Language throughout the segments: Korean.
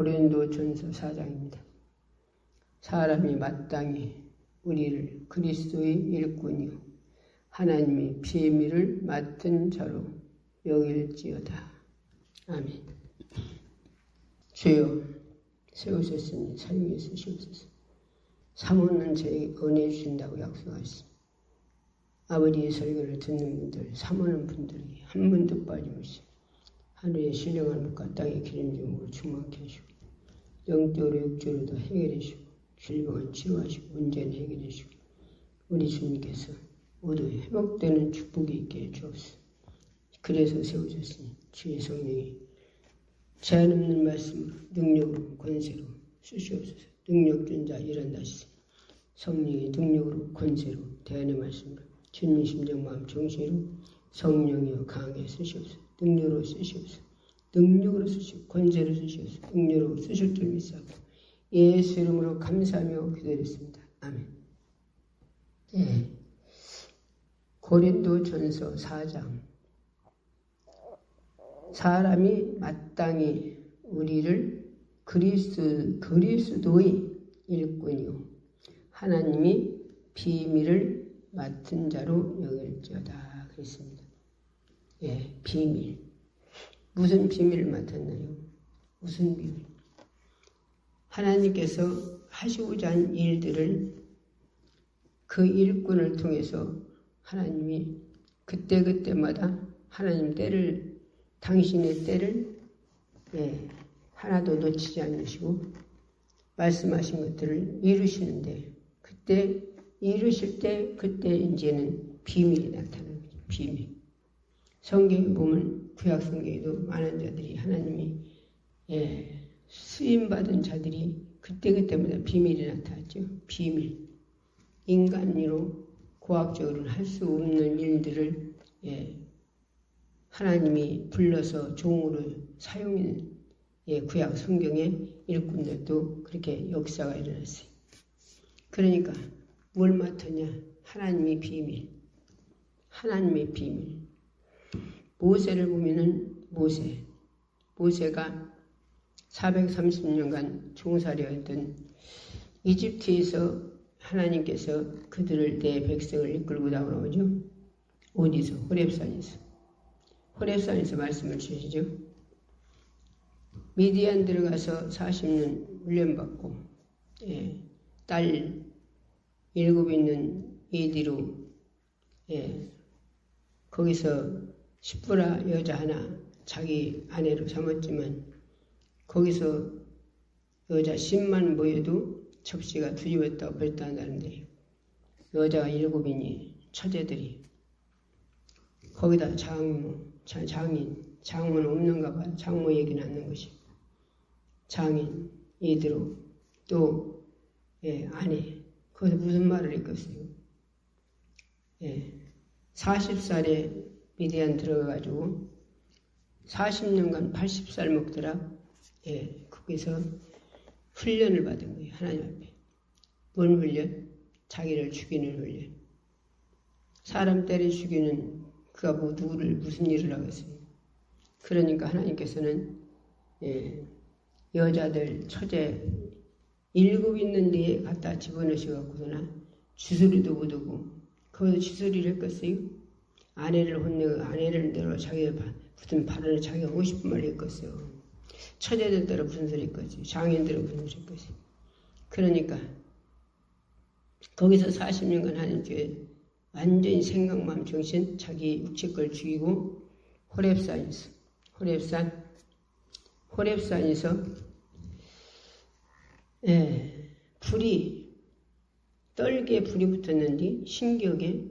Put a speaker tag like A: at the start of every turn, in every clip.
A: 고린도전서 4장입니다. 사람이 마땅히 우리를 그리스도의 일꾼이요 하나님의 비밀을 맡은 자로 여길지어다. 아멘. 주여 세우셨으니 사용해 쓰시옵소서. 사모는 저에게 은혜 주신다고 약속하셨습니다. 아버지의 설교를 듣는 분들, 사모하는 분들이 한 분도 빠짐없이 하늘의 신령한 것과 땅의 기름짐으로 충만케 하시고 영적으로 육적으로도 해결해 주시고 질병은 치유하시고 문제는 해결해 주시고 우리 주님께서 모두 회복되는 축복이 있게 해 주옵소서. 그래서 세우셨으니 주의 성령이 제한 없는 말씀으로 능력으로 권세로 쓰시옵소서. 능력준 자 일한다 하시소. 성령의 능력으로 권세로 대안의 말씀으로 주님 심정 마음 정신으로 성령이여 강하게 쓰시옵소서. 능력으로 쓰시옵소서. 능력으로 쓰시옵소서. 권세로 쓰시옵소서. 능력으로 쓰실 줄 믿사옵고 예수 이름으로 감사하며 기도드렸습니다. 아멘. 네. 고린도전서 4장. 사람이 마땅히 우리를 그리스도의 일꾼이요 하나님이 비밀을 맡은 자로 여길지어다 그랬습니다. 예, 비밀. 무슨 비밀을 맡았나요? 무슨 비밀? 하나님께서 하시고자 한 일들을 그 일꾼을 통해서 하나님이 그때그때마다 하나님 때를 당신의 때를 하나도 놓치지 않으시고 말씀하신 것들을 이루시는데 그때 이루실 때 그때 이제는 비밀이 나타나는 거죠. 비밀. 성경에 보면 구약 성경에도 많은 자들이 하나님이 쓰임받은 자들이 그때그때마다 비밀이 나타났죠. 비밀. 인간으로 과학적으로는 할 수 없는 일들을 하나님이 불러서 종으로 사용하는 구약 성경의 일꾼들도 그렇게 역사가 일어났어요. 그러니까 뭘 맡았냐? 하나님의 비밀. 하나님의 비밀. 모세를 보면은 모세가 430년간 종살이였던 이집트에서 하나님께서 그들을 내 백성을 이끌고 나오죠. 어디서? 호렙산에서 말씀을 주시죠. 미디안 들어가서 40년 훈련받고 딸 7 있는 이디로 거기서 시프라 여자 하나 자기 아내로 삼았지만 거기서 여자 10만 모여도 접시가 뒤집었다고 발단한다는데 여자가 7이니 처제들이 거기다 장모는 없는가 봐요. 장모 얘기는 않는 것이 장인 이대로 또 아내 거기서 무슨 말을 했겠어요. 40살에 미디안 들어가가지고 40년간 80살 먹더라. 거기서 훈련을 받은 거예요. 하나님 앞에. 뭔 훈련? 자기를 죽이는 훈련. 사람 때려 죽이는 그가 누구를 무슨 일을 하겠어요. 그러니까 하나님께서는 여자들 처제 7 있는 데에 갖다 집어넣으셔갖고서나 주소리도 못하고 거기서 주소리를 했겠어요. 아내를 혼내고 아내를 내려 자기가 무슨 발언을 자기가 하고 싶은 말을 했겠어요. 처제들 대로 무슨 소리 했겠어요. 장인대로 무슨 소리 했겠어요. 그러니까 거기서 40년간 하나님께 완전히 생각, 마음, 정신, 자기 육체 걸 죽이고 호렙산에서 떨기에 불이 붙었는데 신기하게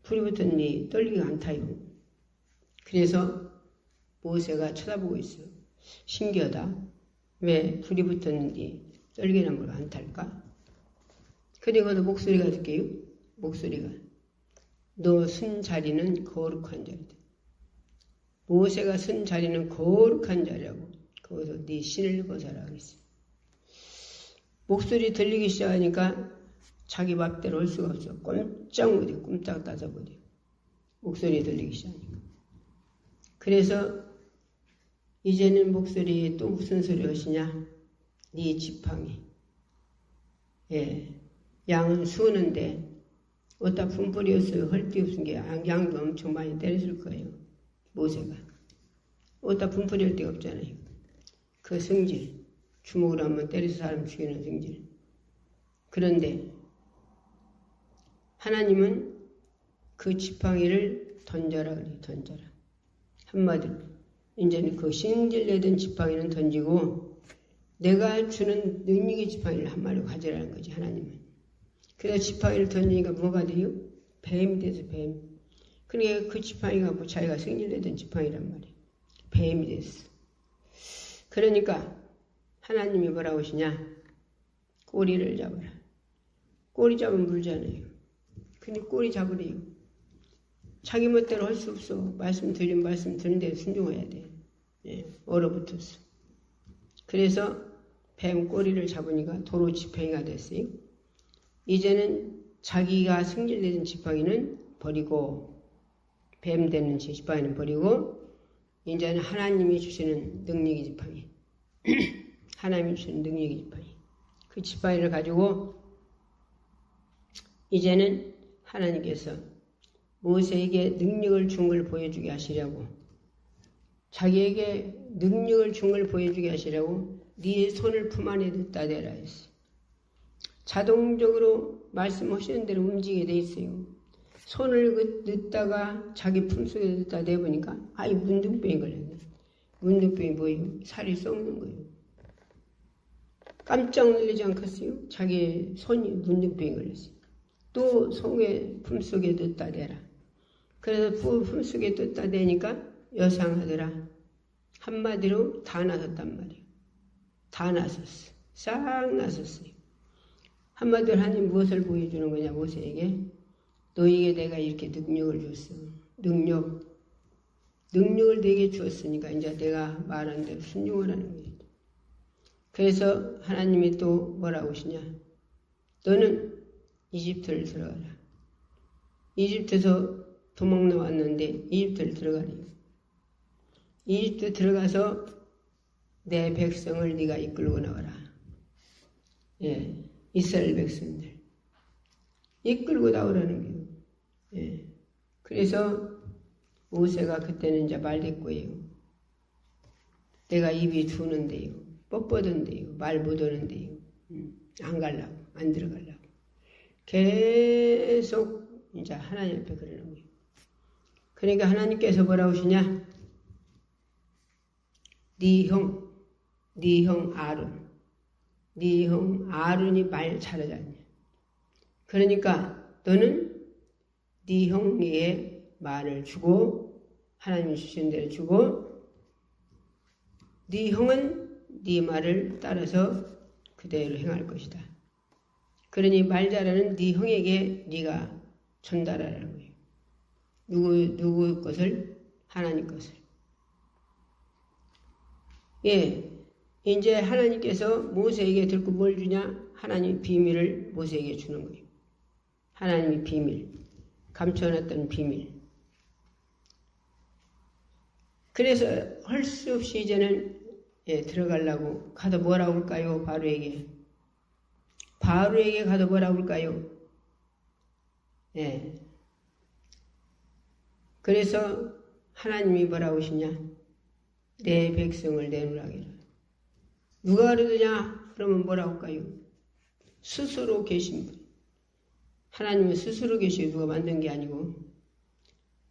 A: 불이 붙었는데 떨기가 안 타요. 그래서 모세가 쳐다보고 있어요. 신기하다. 왜 불이 붙었는데 떨기나무가 안 탈까? 그리고도 목소리가 듣게요. 목소리가 너 쓴 자리는 거룩한 자리다. 모세가 쓴 자리는 거룩한 자리라고 거기서 네 신을 벗어라 그랬어요. 목소리 들리기 시작하니까 자기 맘대로 할 수가 없어. 꼼짝 못해. 꼼짝 따져버려. 목소리 들리기 시작하니까. 그래서 이제는 목소리 또 무슨 소리 하시냐? 네 지팡이. 예, 양은 수는데 어디다 분뿌리였어요. 헐데 없은 게 양도 엄청 많이 때렸을 거예요. 모세가. 어디다 분뿌릴 데가 없잖아요. 그 성질, 주먹으로 한번 때려서 사람 죽이는 성질. 그런데 하나님은 그 지팡이를 던져라 그래요. 던져라. 한마디로 이제는 그 신질내던 지팡이는 던지고 내가 주는 능력의 지팡이를 한 마리 가져라는 거지. 하나님은. 그래서 지팡이를 던지니까 뭐가 돼요? 뱀이 돼서 뱀. 그러니까 그 지팡이가 뭐 자기가 승질내던 지팡이란 말이에요. 뱀이 됐어. 그러니까 하나님이 뭐라고 하시냐? 꼬리를 잡아라. 꼬리 잡으면 물잖아요. 근데 꼬리 잡으래요. 자기 멋대로 할 수 없어. 말씀 듣는 대로 순종해야 돼. 예, 얼어붙었어. 그래서 뱀 꼬리를 잡으니까 도로 지팡이가 됐어요. 이제는 자기가 승질내던 지팡이는 버리고 뱀 되는 지팡이는 버리고 이제는 하나님이 주시는 능력의 지팡이 하나님이 주시는 능력의 지팡이 그 지팡이를 가지고 이제는 하나님께서 모세에게 능력을 준 걸 보여주게 하시려고 자기에게 능력을 준 걸 보여주게 하시려고 네 손을 품 안에 넣다 대라 했어요. 자동적으로 말씀하시는 대로 움직이게 돼 있어요. 손을 넣다가 자기 품속에 넣다 대보니까 아이 문둥병이 걸렸네. 문둥병이 뭐예요? 살이 썩는 거예요. 깜짝 놀라지 않겠어요? 자기 손이 문둥병이 걸렸어요. 또 손에 품속에 넣다 대라. 그래서 품속에 넣다 대니까 여상하더라. 한마디로 다 나섰단 말이에요. 다 나섰어. 싹 나섰어요. 한마디로 하나님 무엇을 보여주는 거냐 모세에게? 너에게 내가 이렇게 능력을 줬어. 능력을 내게 주었으니까 이제 내가 말한 대로 순종하라는 거예요. 그래서 하나님이 또 뭐라고 하시냐? 너는 이집트를 들어가라. 이집트에서 도망 나왔는데 이집트를 들어가래요. 이집트 들어가서 내 백성을 네가 이끌고 나와라. 예, 이스라엘 백성들 이끌고 나오라는 거예요. 예, 그래서 모세가 그때는 이제 말대꾸예요. 내가 입이 두는데요, 뻣뻣한데요, 말 못하는데요, 안 가려고, 안 들어가려고 계속 이제 하나님 앞에 그러는 거예요. 그러니까 하나님께서 뭐라고 하시냐? 네 형 아론, 네 형 아론이 말 잘하지 않냐? 그러니까 너는 네 형의 말을 주고 하나님이 주신 대로 주고 네 형은 네 말을 따라서 그대로 행할 것이다. 그러니 말 잘하는 네 형에게 네가 전달하라는 거예요. 누구 것을? 하나님 것을. 예, 이제 하나님께서 모세에게 듣고 뭘 주냐? 하나님 비밀을 모세에게 주는 거예요. 하나님의 비밀, 감춰놨던 비밀. 그래서 할 수 없이 이제는 들어가려고 가도 뭐라고 할까요? 바로에게 가도 뭐라고 할까요? 예. 그래서 하나님이 뭐라고 하시냐? 내 백성을 내놓으라기라. 누가 그러느냐? 그러면 뭐라고 할까요? 스스로 계신 분. 하나님은 스스로 계시고 누가 만든 게 아니고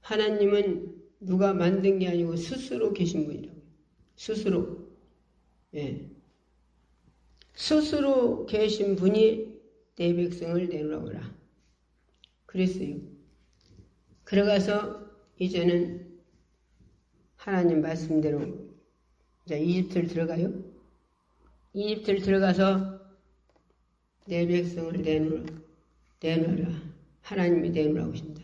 A: 하나님은 누가 만든 게 아니고 스스로 계신 분이라고요. 스스로. 예. 스스로 계신 분이 내 백성을 내놓으라고 하라. 그랬어요. 들어가서 이제는 하나님 말씀대로 이제 이집트를 들어가요. 이집트를 들어가서 내 백성을 내놓으라. 하나님이 내놓으라고 하신다.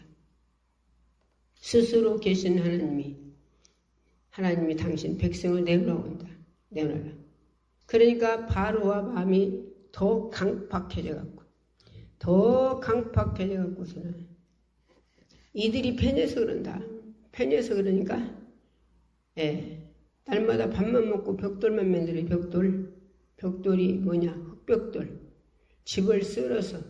A: 스스로 계신 하나님이 당신 백성을 내놓으라고 한다. 내놓으라. 그러니까 바로와 마음이 더 강팍해져 갖고서는 이들이 편해서 그런다. 편해서 그러니까 날마다 밥만 먹고 벽돌만 만들어요. 벽돌. 벽돌이 뭐냐? 흙벽돌. 집을 쓸어서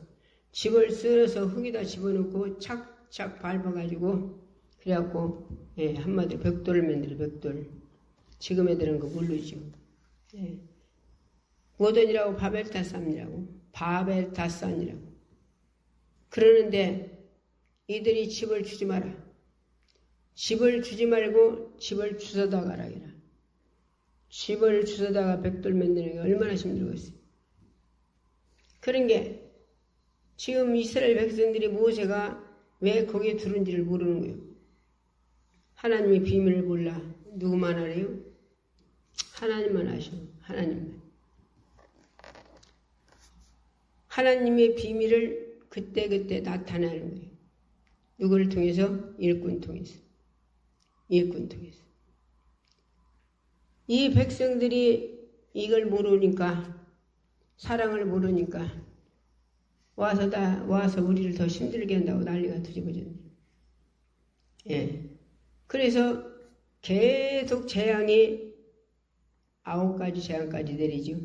A: 흙에다 집어넣고 착착 밟아가지고 그래갖고 한마디로 벽돌을 만들어. 벽돌. 지금 애들은 그거 모르죠. 워든이라고 바벨타산이라고 그러는데 이들이 집을 주지 마라. 집을 주지 말고 집을 주워다 가라. 집을 주워다가 벽돌 만드는 게 얼마나 힘들겠어요. 그런 게 지금 이스라엘 백성들이 모세가 왜 거기에 들은지를 모르는 거예요. 하나님의 비밀을 몰라. 누구만 알아요? 하나님만 아셔. 하나님만. 하나님의 비밀을 그때그때 나타내는 거예요. 누구를 통해서? 일꾼 통해서. 이 백성들이 이걸 모르니까, 사랑을 모르니까 와서 우리를 더 힘들게 한다고 난리가 뒤집어졌네. 그래서 계속 재앙이 9가지 재앙까지 내리죠.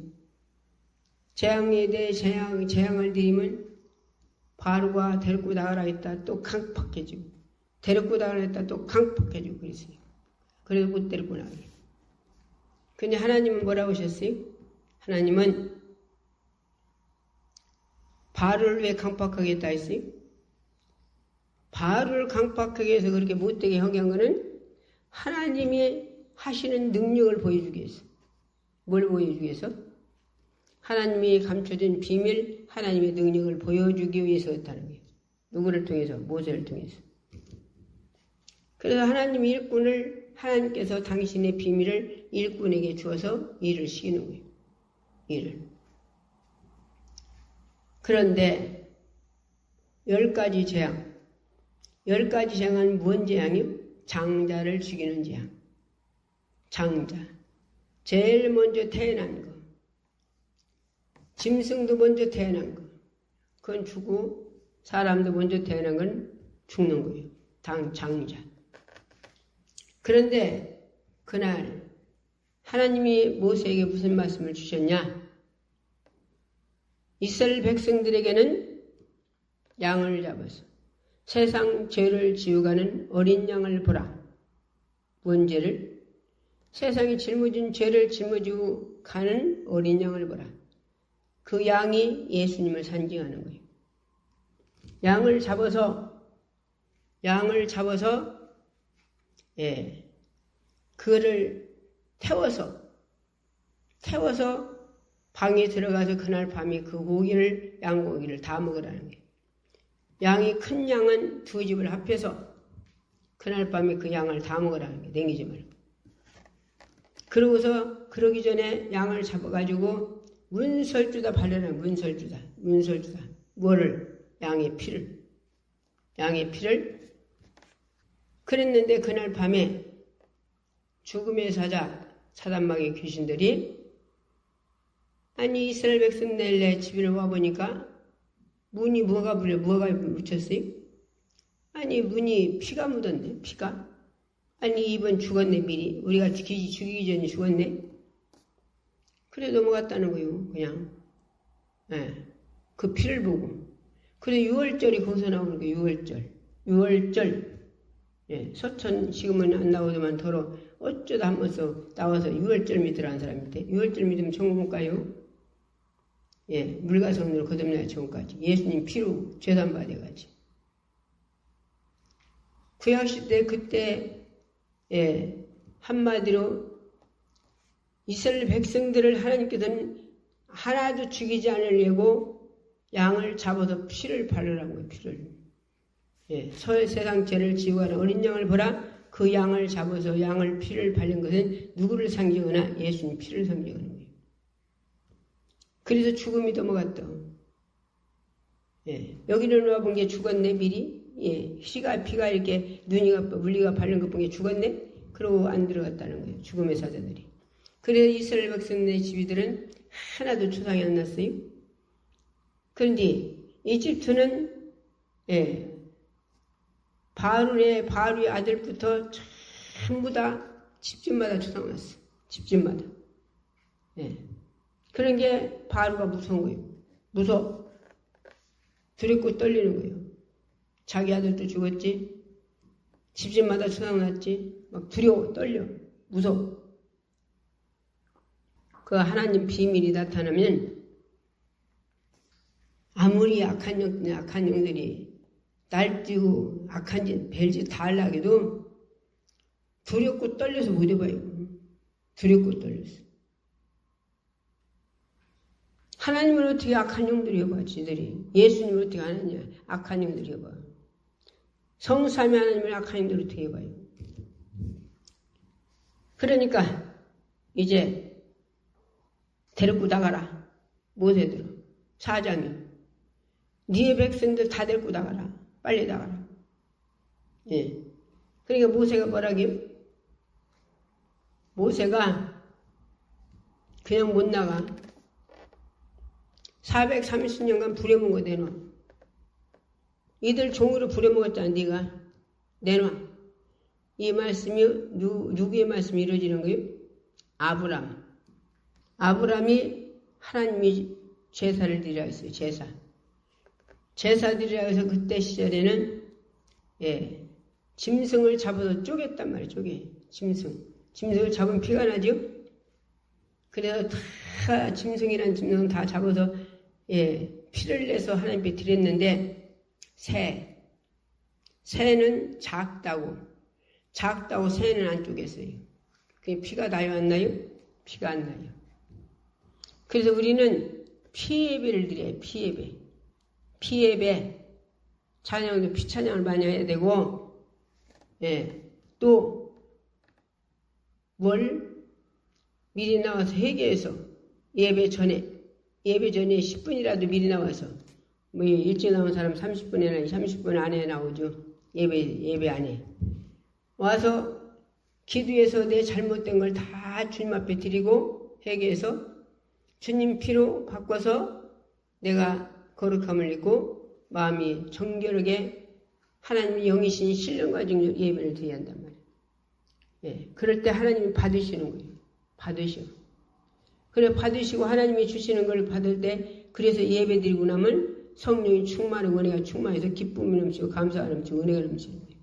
A: 재앙에 대해 재앙을 드리면 바로가 데리고 나가라 했다 또 강팍해지고, 데리고 나가라 했다 또 강팍해지고 그랬어요. 그래서 못 데리고 나가요. 근데 하나님은 뭐라고 하셨어요? 하나님은 바로를 왜 강팍하게 했다 했어요? 바로를 강팍하게 해서 그렇게 못되게 하게 한 거는 하나님이 하시는 능력을 보여주기 위해서. 뭘 보여주기 위해서? 하나님이 감춰진 비밀, 하나님의 능력을 보여주기 위해서였다는 거예요. 누구를 통해서? 모세를 통해서. 그래서 하나님 일꾼을, 하나님께서 당신의 비밀을 일꾼에게 주어서 일을 시키는 거예요. 일을. 그런데 10가지 재앙. 10가지 재앙은 뭔 재앙이요? 장자를 죽이는 재앙. 장자. 제일 먼저 태어난 거. 짐승도 먼저 태어난 거. 그건 죽고 사람도 먼저 태어난 건 죽는 거예요. 장자. 그런데 그날 하나님이 모세에게 무슨 말씀을 주셨냐? 이스라엘 백성들에게는 양을 잡아서 세상 죄를 지우가는 어린 양을 보라. 뭔 죄를? 세상이 짊어진 죄를 짊어지고 가는 어린 양을 보라. 그 양이 예수님을 상징하는 거예요. 양을 잡아서 그를 태워서 방에 들어가서 그날 밤에 그 양고기를 다 먹으라는 거예요. 양이 큰 양은 2집을 합해서 그날 밤에 그 양을 다 먹으라는 거예요. 냉기지 말고. 그러기 전에 양을 잡아가지고 문설주다 발려라. 문설주다. 뭐를? 양의 피를. 그랬는데 그날 밤에 죽음의 사단마귀 귀신들이 아니 이스라엘 백성들 집에 와보니까 문이 뭐가 묻혔어요? 아니 문이 피가 묻었네. 피가. 아니 이번 죽었네 미리. 우리가 죽이기 전에 죽었네. 그래 넘어갔다는 거예요. 그냥. 그 피를 보고. 그래 6월절이 거기서 나오는 거예요. 6월절. 서천 지금은 안 나오지만 더러 어쩌다 한 번서 나와서 6월절 믿으라는 사람인데 6월절 믿으면 천국 못 가요? 물과 성령을 거듭나야 천국까지. 예수님 피로 죄산 받아가지고. 구약시대 그때 한마디로 이스라엘 백성들을 하나님께서는 하나도 죽이지 않으려고 양을 잡아서 피를 바르라는 거예요. 피를. 세상 죄를 지우가는 어린 양을 보라. 그 양을 잡아서 피를 바른 것은 누구를 상징하나? 예수님 피를 상징하는 거예요. 그래서 죽음이 넘어갔다. 여기는 와본 게 죽었네 미리. 피가 이렇게 물리가 바른 것 본 게 죽었네. 그러고 안 들어갔다는 거예요. 죽음의 사자들이. 그래서 이스라엘 백성의 집이들은 하나도 초상이 안 났어요. 그런데 이집트는 바알의 아들부터 전부 다 집집마다 초상 났어. 집집마다. 그런 게 바로가 무서운 거예요. 무서워. 두렵고 떨리는 거예요. 자기 아들도 죽었지. 집집마다 생각났지. 막 두려워, 떨려, 무서워. 그 하나님 비밀이 나타나면 아무리 악한 영들이 날뛰고 악한 짓, 별짓 다 하려고 해도 두렵고 떨려서 못 해봐요. 두렵고 떨려서. 하나님을 어떻게 악한 영들이 해봐, 지들이. 예수님을 어떻게 하느냐, 악한 영들이 해봐. 성삼위 하나님을 악한 영들이 어떻게 해봐요. 그러니까 이제 데리고 나가라. 모세들어. 사장이. 네 백성들 다 데리고 나가라. 빨리 나가라. 예. 그러니까 모세가 뭐라기요? 모세가 그냥 못 나가. 430년간 부려먹어 내놔. 이들 종으로 부려먹었잖아. 네가 내놔. 이 말씀이 누구의 말씀이 이루어지는 거예요? 아브람. 아브람이 하나님이 제사를 드리라 했어요. 제사 드리라 해서 그때 시절에는 짐승을 잡아서 쪼갰단 말이에요. 짐승을 잡으면 피가 나죠. 그래서 다 짐승이란 짐승은 다 잡아서 피를 내서 하나님께 드렸는데 새는 작다고 새는 안 쪼갰어요. 그게 피가 나요 안 나요? 피가 안 나요. 그래서 우리는 피예배를 드려요. 피예배 찬양도 피찬양을 많이 해야 되고 또 뭘 미리 나와서 회개해서 예배 전에 10분이라도 미리 나와서 뭐 일찍 나온 사람 30분 안에 나오죠. 예배 안에 와서 기도해서 내 잘못된 걸 다 주님 앞에 드리고 회개해서 주님 피로 바꿔서 내가 거룩함을 입고 마음이 정결하게 하나님의 영이신 신령과 증거 예배를 드려야 한단 말이에요. 그럴 때 하나님이 받으시는 거예요. 그래 받으시고 하나님이 주시는 걸 받을 때 그래서 예배 드리고 나면 성령이 충만하고 은혜가 충만해서 기쁨이 넘치고 감사가 넘치고 은혜가 넘치는 거예요.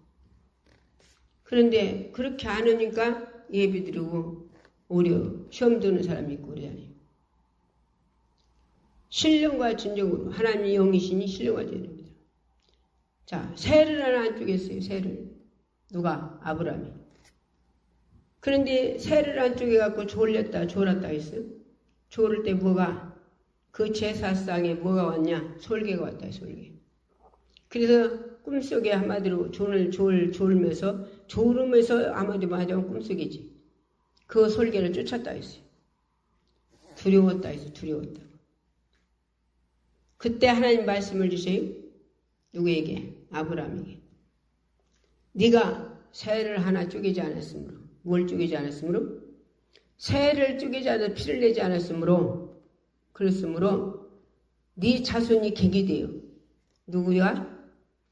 A: 그런데 그렇게 안 하니까 예배 드리고 오히려 시험 드는 사람이 있고 그래요. 신령과 진정으로 하나님의 영이시니 신령과 진정입니다. 자, 새를 하나 안 쪼갰어요. 새를. 누가? 아브라함이. 그런데 새를 안 쪼개갖고 졸았다 했어요. 졸을 때 뭐가? 그 제사상에 뭐가 왔냐? 솔개가 왔다, 솔개. 그래서 꿈속에 한마디로 졸으면서 아마도 말하자면 꿈속이지. 그 솔개를 쫓았다 했어요. 두려웠다 했어요. 두려웠다. 그때 하나님 말씀을 주세요. 누구에게? 아브라함에게. 네가 새를 하나 쪼개지 않았으므로. 뭘 쪼개지 않았으므로? 새를 쪼개지 않아 피를 내지 않았으므로. 그랬으므로 네 자손이 객이 되어. 누구야?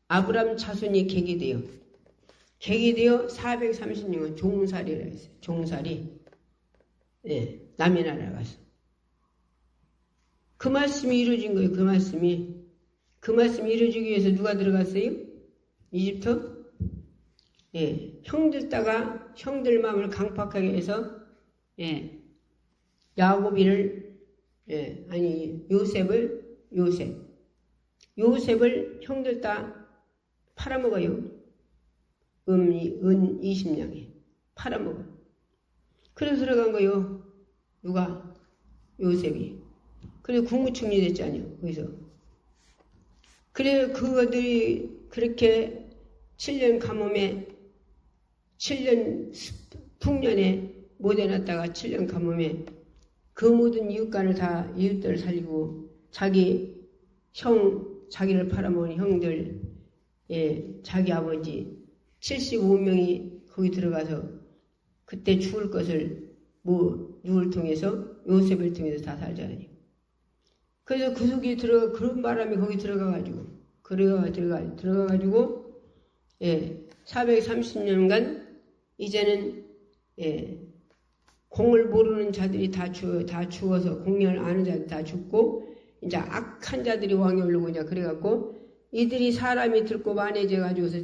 A: 아브라함 자손이 객이 되어. 객이 되어 430년간 종살이라 했어요. 종살이. 남의 나라 가서. 그 말씀이 이루어진 거예요. 그 말씀이 이루어지기 위해서 누가 들어갔어요? 이집트? 형들 마음을 강팍하게 해서 요셉을 형들 다 팔아먹어요. 은 20냥에 팔아먹어. 그래서 들어간 거요. 누가? 요셉이. 그래서 국무총리 됐잖아요. 거기서. 그래 그것들이 그렇게 7년 가뭄에 7년 풍년에 못 해놨다가 7년 가뭄에 그 모든 이웃들을 살리고 자기를 팔아먹은 형들, 자기 아버지 75명이 거기 들어가서 그때 죽을 것을 누굴 통해서? 요셉을 통해서 다 살잖아요. 그래서 그 속에 그런 바람이 거기 들어가가지고 430년간 이제는 공을 모르는 자들이 다 죽어서 공령을 아는 자들 다 죽고 이제 악한 자들이 왕에 오르고 이제 그래갖고 이들이 사람이 들고 만해져 가지고서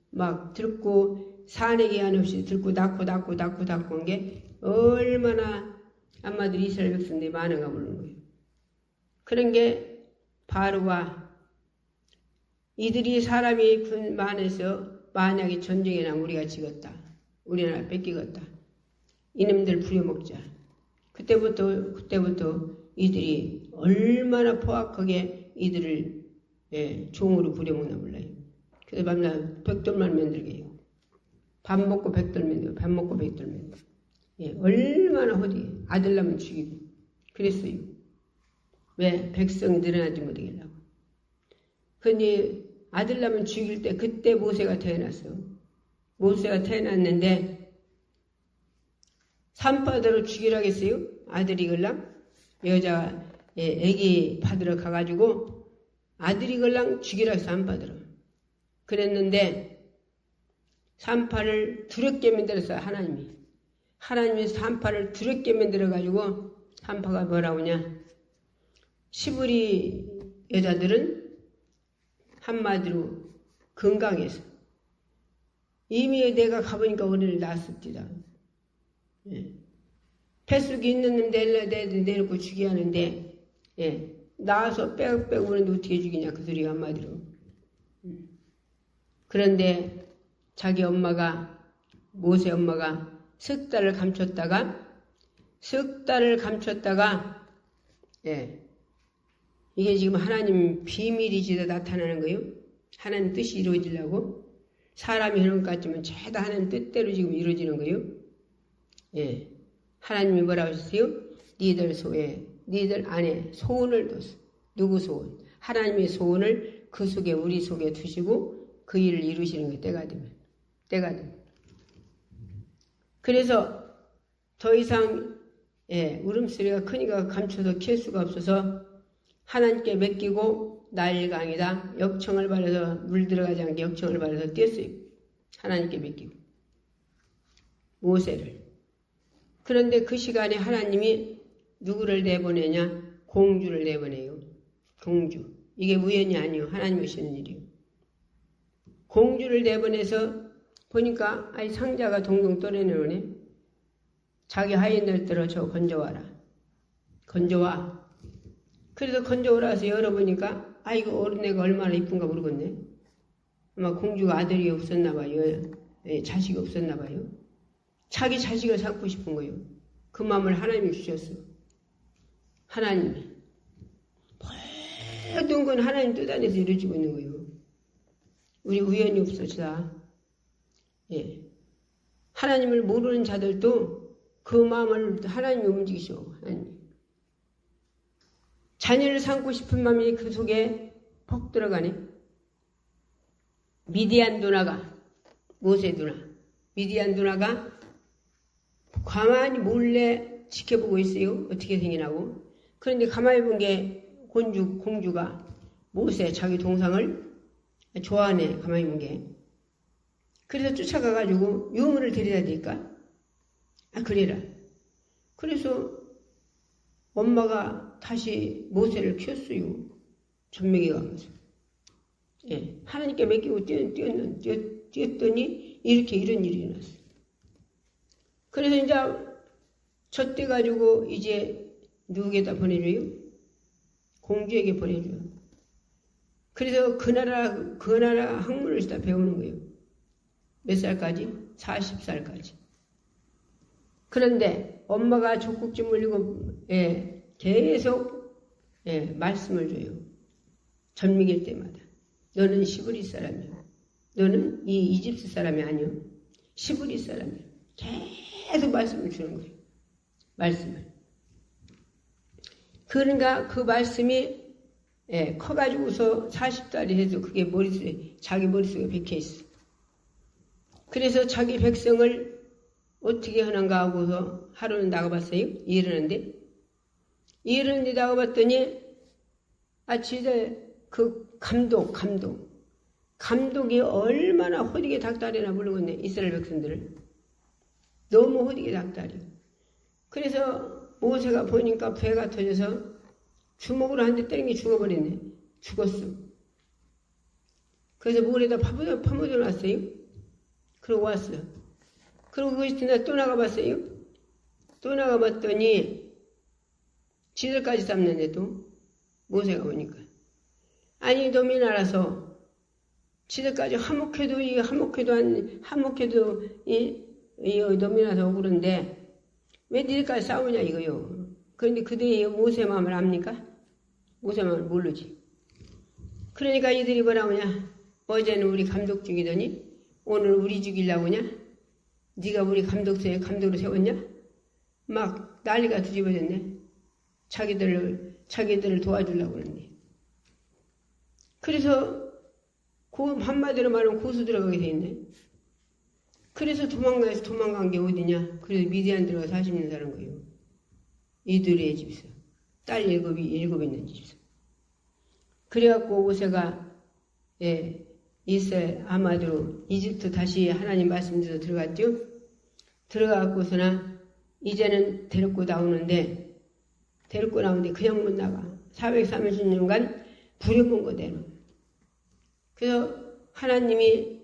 A: 막 들고 사내기 한없이 들고 낳고 한 게 얼마나 한마디로 이스라엘 백성들이 많은가 모르는 거예요. 그런 게 바로와 이들이 사람이 군 많아서 만약에 전쟁에 나면 우리가 지겠다. 우리나라 뺏기겠다. 이놈들 부려먹자. 그때부터 이들이 얼마나 포악하게 이들을 종으로 부려먹나 몰라요. 그래서 밤낮 백돌만 만들게 해요. 밥 먹고 백돌 만들고 밥 먹고 백돌 만들고. 얼마나 허디 아들 낳으면 죽이고 그랬어요. 왜? 백성이 늘어나지 못하겠라고. 근데 아들 낳으면 죽일 때 그때 모세가 태어났어. 모세가 태어났는데 산바다로 죽이라고 했어요. 아들이 걸랑 여자 애기 받으러 가가지고 아들이 걸랑 죽이라고 해서 산바다로 그랬는데 산파를 두렵게 만들었어요. 하나님이 산파를 두렵게 만들어가지고 산파가 뭐라고 하냐 시부리 여자들은 한마디로 건강해서 이미 내가 가보니까 어린이를 낳았습니다. 뱃속에 있는 놈 내놓고 죽여야 하는데 낳아서 빼고 오는데 어떻게 죽이냐 그 소리가 한마디로. 그런데 자기 엄마가 모세 엄마가 석 달을 감췄다가 이게 지금 하나님 비밀이지도 나타나는 거예요. 하나님 뜻이 이루어지려고 사람이 하는 것 같지만 죄다 하나님 뜻대로 지금 이루어지는 거예요. 하나님이 뭐라고 하셨어요? 니들 안에 소원을 뒀어. 누구 소원? 하나님의 소원을 그 속에 우리 속에 두시고 그 일을 이루시는 거예요. 때가 되면. 그래서 더 이상 울음소리가 크니까 감춰서 킬 수가 없어서 하나님께 맡기고 나일강이다. 역청을 바라서 물 들어가지 않게 역청을 바라서 뛰었어요. 하나님께 맡기고 모세를. 그런데 그 시간에 하나님이 누구를 내보내냐? 공주를 내보내요. 공주. 이게 우연이 아니요. 하나님이 하시는 일이요. 공주를 내보내서 보니까 상자가 동동 떠내려오네. 자기 하인들 들어 저 건져와라. 건져와. 그래서 건져오라 해서 열어보니까 이거 어린애가 얼마나 이쁜가 모르겠네. 아마 공주가 아들이 없었나 봐요. 자식이 없었나 봐요. 자기 자식을 삼고 싶은 거예요. 그 마음을 하나님이 주셨어. 하나님이. 모든 건 하나님 뜻 안에서 이루어지고 있는 거예요. 우리 우연이 없어지다. 하나님을 모르는 자들도 그 마음을 하나님이 움직이셔. 하나님. 자녀를 삼고 싶은 마음이 그 속에 퍽 들어가네. 미디안 누나가 모세 누나. 미디안 누나가 가만히 몰래 지켜보고 있어요. 어떻게 생기나고. 그런데 가만히 본 게 공주가 모세 자기 동상을 좋아하네. 가만히 본 게. 그래서 쫓아가가지고 유물을 데려다 드릴까? 그래라. 그래서 엄마가 다시 모세를 키웠어요. 전명에 가면서. 하나님께 맡기고 뛰었더니 이런 일이 일어났어요. 그래서 이제 젖대 가지고 이제 누구에다 보내줘요? 공주에게 보내줘요. 그래서 그 나라 학문을 다 배우는 거예요. 몇 살까지? 40살까지. 그런데 엄마가 젖꼭지 물리고 계속 말씀을 줘요. 전미길 때마다. 너는 시브리 사람이야. 너는 이 이집트 사람이 아니야. 시브리 사람이야. 계속 말씀을 주는 거예요. 말씀을. 그러니까 그 말씀이 커가지고서 40살이 해도 그게 자기 머릿속에 박혀있어. 그래서 자기 백성을 어떻게 하는가 하고서 하루는 나가봤어요. 이러는데 나가봤더니 진짜 그 감독이 얼마나 호되게 닥달이나 모르겠네. 이스라엘 백성들을. 너무 호되게 닥달이요. 그래서 모세가 보니까 배가 터져서 주먹으로 한 대 때린 게 죽어버렸네. 죽었어. 그래서 물에다 파묻어 놨어요. 그러고 왔어요. 그리고 그것이 지나 또 나가봤어요. 또 나가봤더니 지들까지 삶는데도 모세가 보니까 아니 놈이 날아서 지들까지 화목해도 이 놈이 나서 억울한데 왜 니들까지 싸우냐 이거요. 그런데 그들이 모세 마음을 압니까? 모세 마음을 모르지. 그러니까 이들이 뭐라고 하냐. 어제는 우리 감독 죽이더니 오늘 우리 죽이려고 하냐. 네가 우리 감독으로 세웠냐? 막 난리가 뒤집어졌네. 자기들을 도와주려고 그러는데. 그래서 한마디로 말하면 고수 들어가게 돼 있네. 그래서 도망간 게 어디냐? 그래서 미디안 들어가서 40년 사는 거예요. 이들의 집에서. 딸 일곱 있는 집에서. 그래갖고 모세가 이스라엘 아마도 이집트 다시 하나님 말씀대로 들어갔죠. 들어가고서나 이제는 데리고 나오는데 그냥 못 나가. 430년간 부려본 거대로. 그래서 하나님이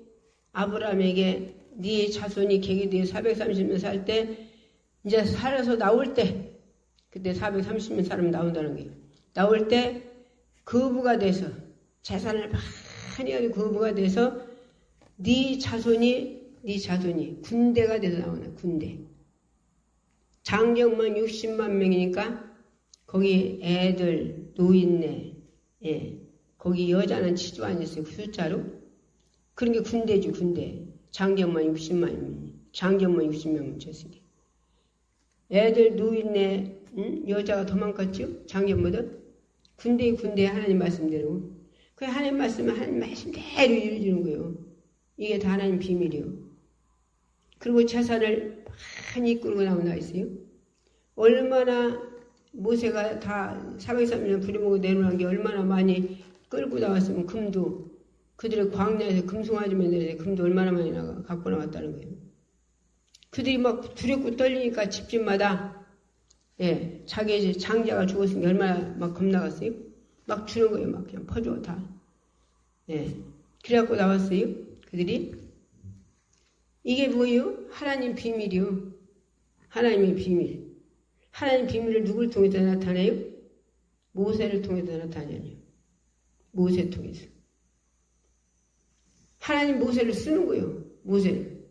A: 아브라함에게 네 자손이 계기되어 430년 살 때 이제 살아서 나올 때 그때 430년 살면 나온다는 거예요. 나올 때 거부가 돼서 재산을 많이 가지고 거부가 돼서 네 자손이 군대가 돼서 나오네. 군대. 장정만 60만 명이니까 거기 애들, 노인네, 거기 여자는 치도 안 했어요. 그 숫자로. 그런 게 군대지, 군대. 장정만 60명 뭉쳤으니. 애들, 노인네, 여자가 더 많겠죠? 장정보다. 군대에 하나님 말씀대로. 그 하나님 말씀은 하나님 말씀대로 이루어지는 거예요. 이게 다 하나님 비밀이요. 그리고 재산을 많이 이끌고 나온다 했어요. 얼마나 모세가 다 403년 부려먹고 내놓은 게 얼마나 많이 끌고 나왔으면 금도 그들의 광야에서 금송아지면들에서 금도 얼마나 많이 갖고 나왔다는 거예요. 그들이 막 두렵고 떨리니까 집집마다 자기 장자가 죽었으니까 얼마나 막 겁나갔어요. 막 주는 거예요. 막 그냥 퍼줘 다. 그래갖고 나왔어요. 그들이. 이게 뭐예요? 하나님 비밀이요. 하나님의 비밀. 하나님 비밀을 누굴 통해서 나타내요? 모세를 통해서 나타내요. 모세 통해서. 하나님 모세를 쓰는 거예요. 모세를.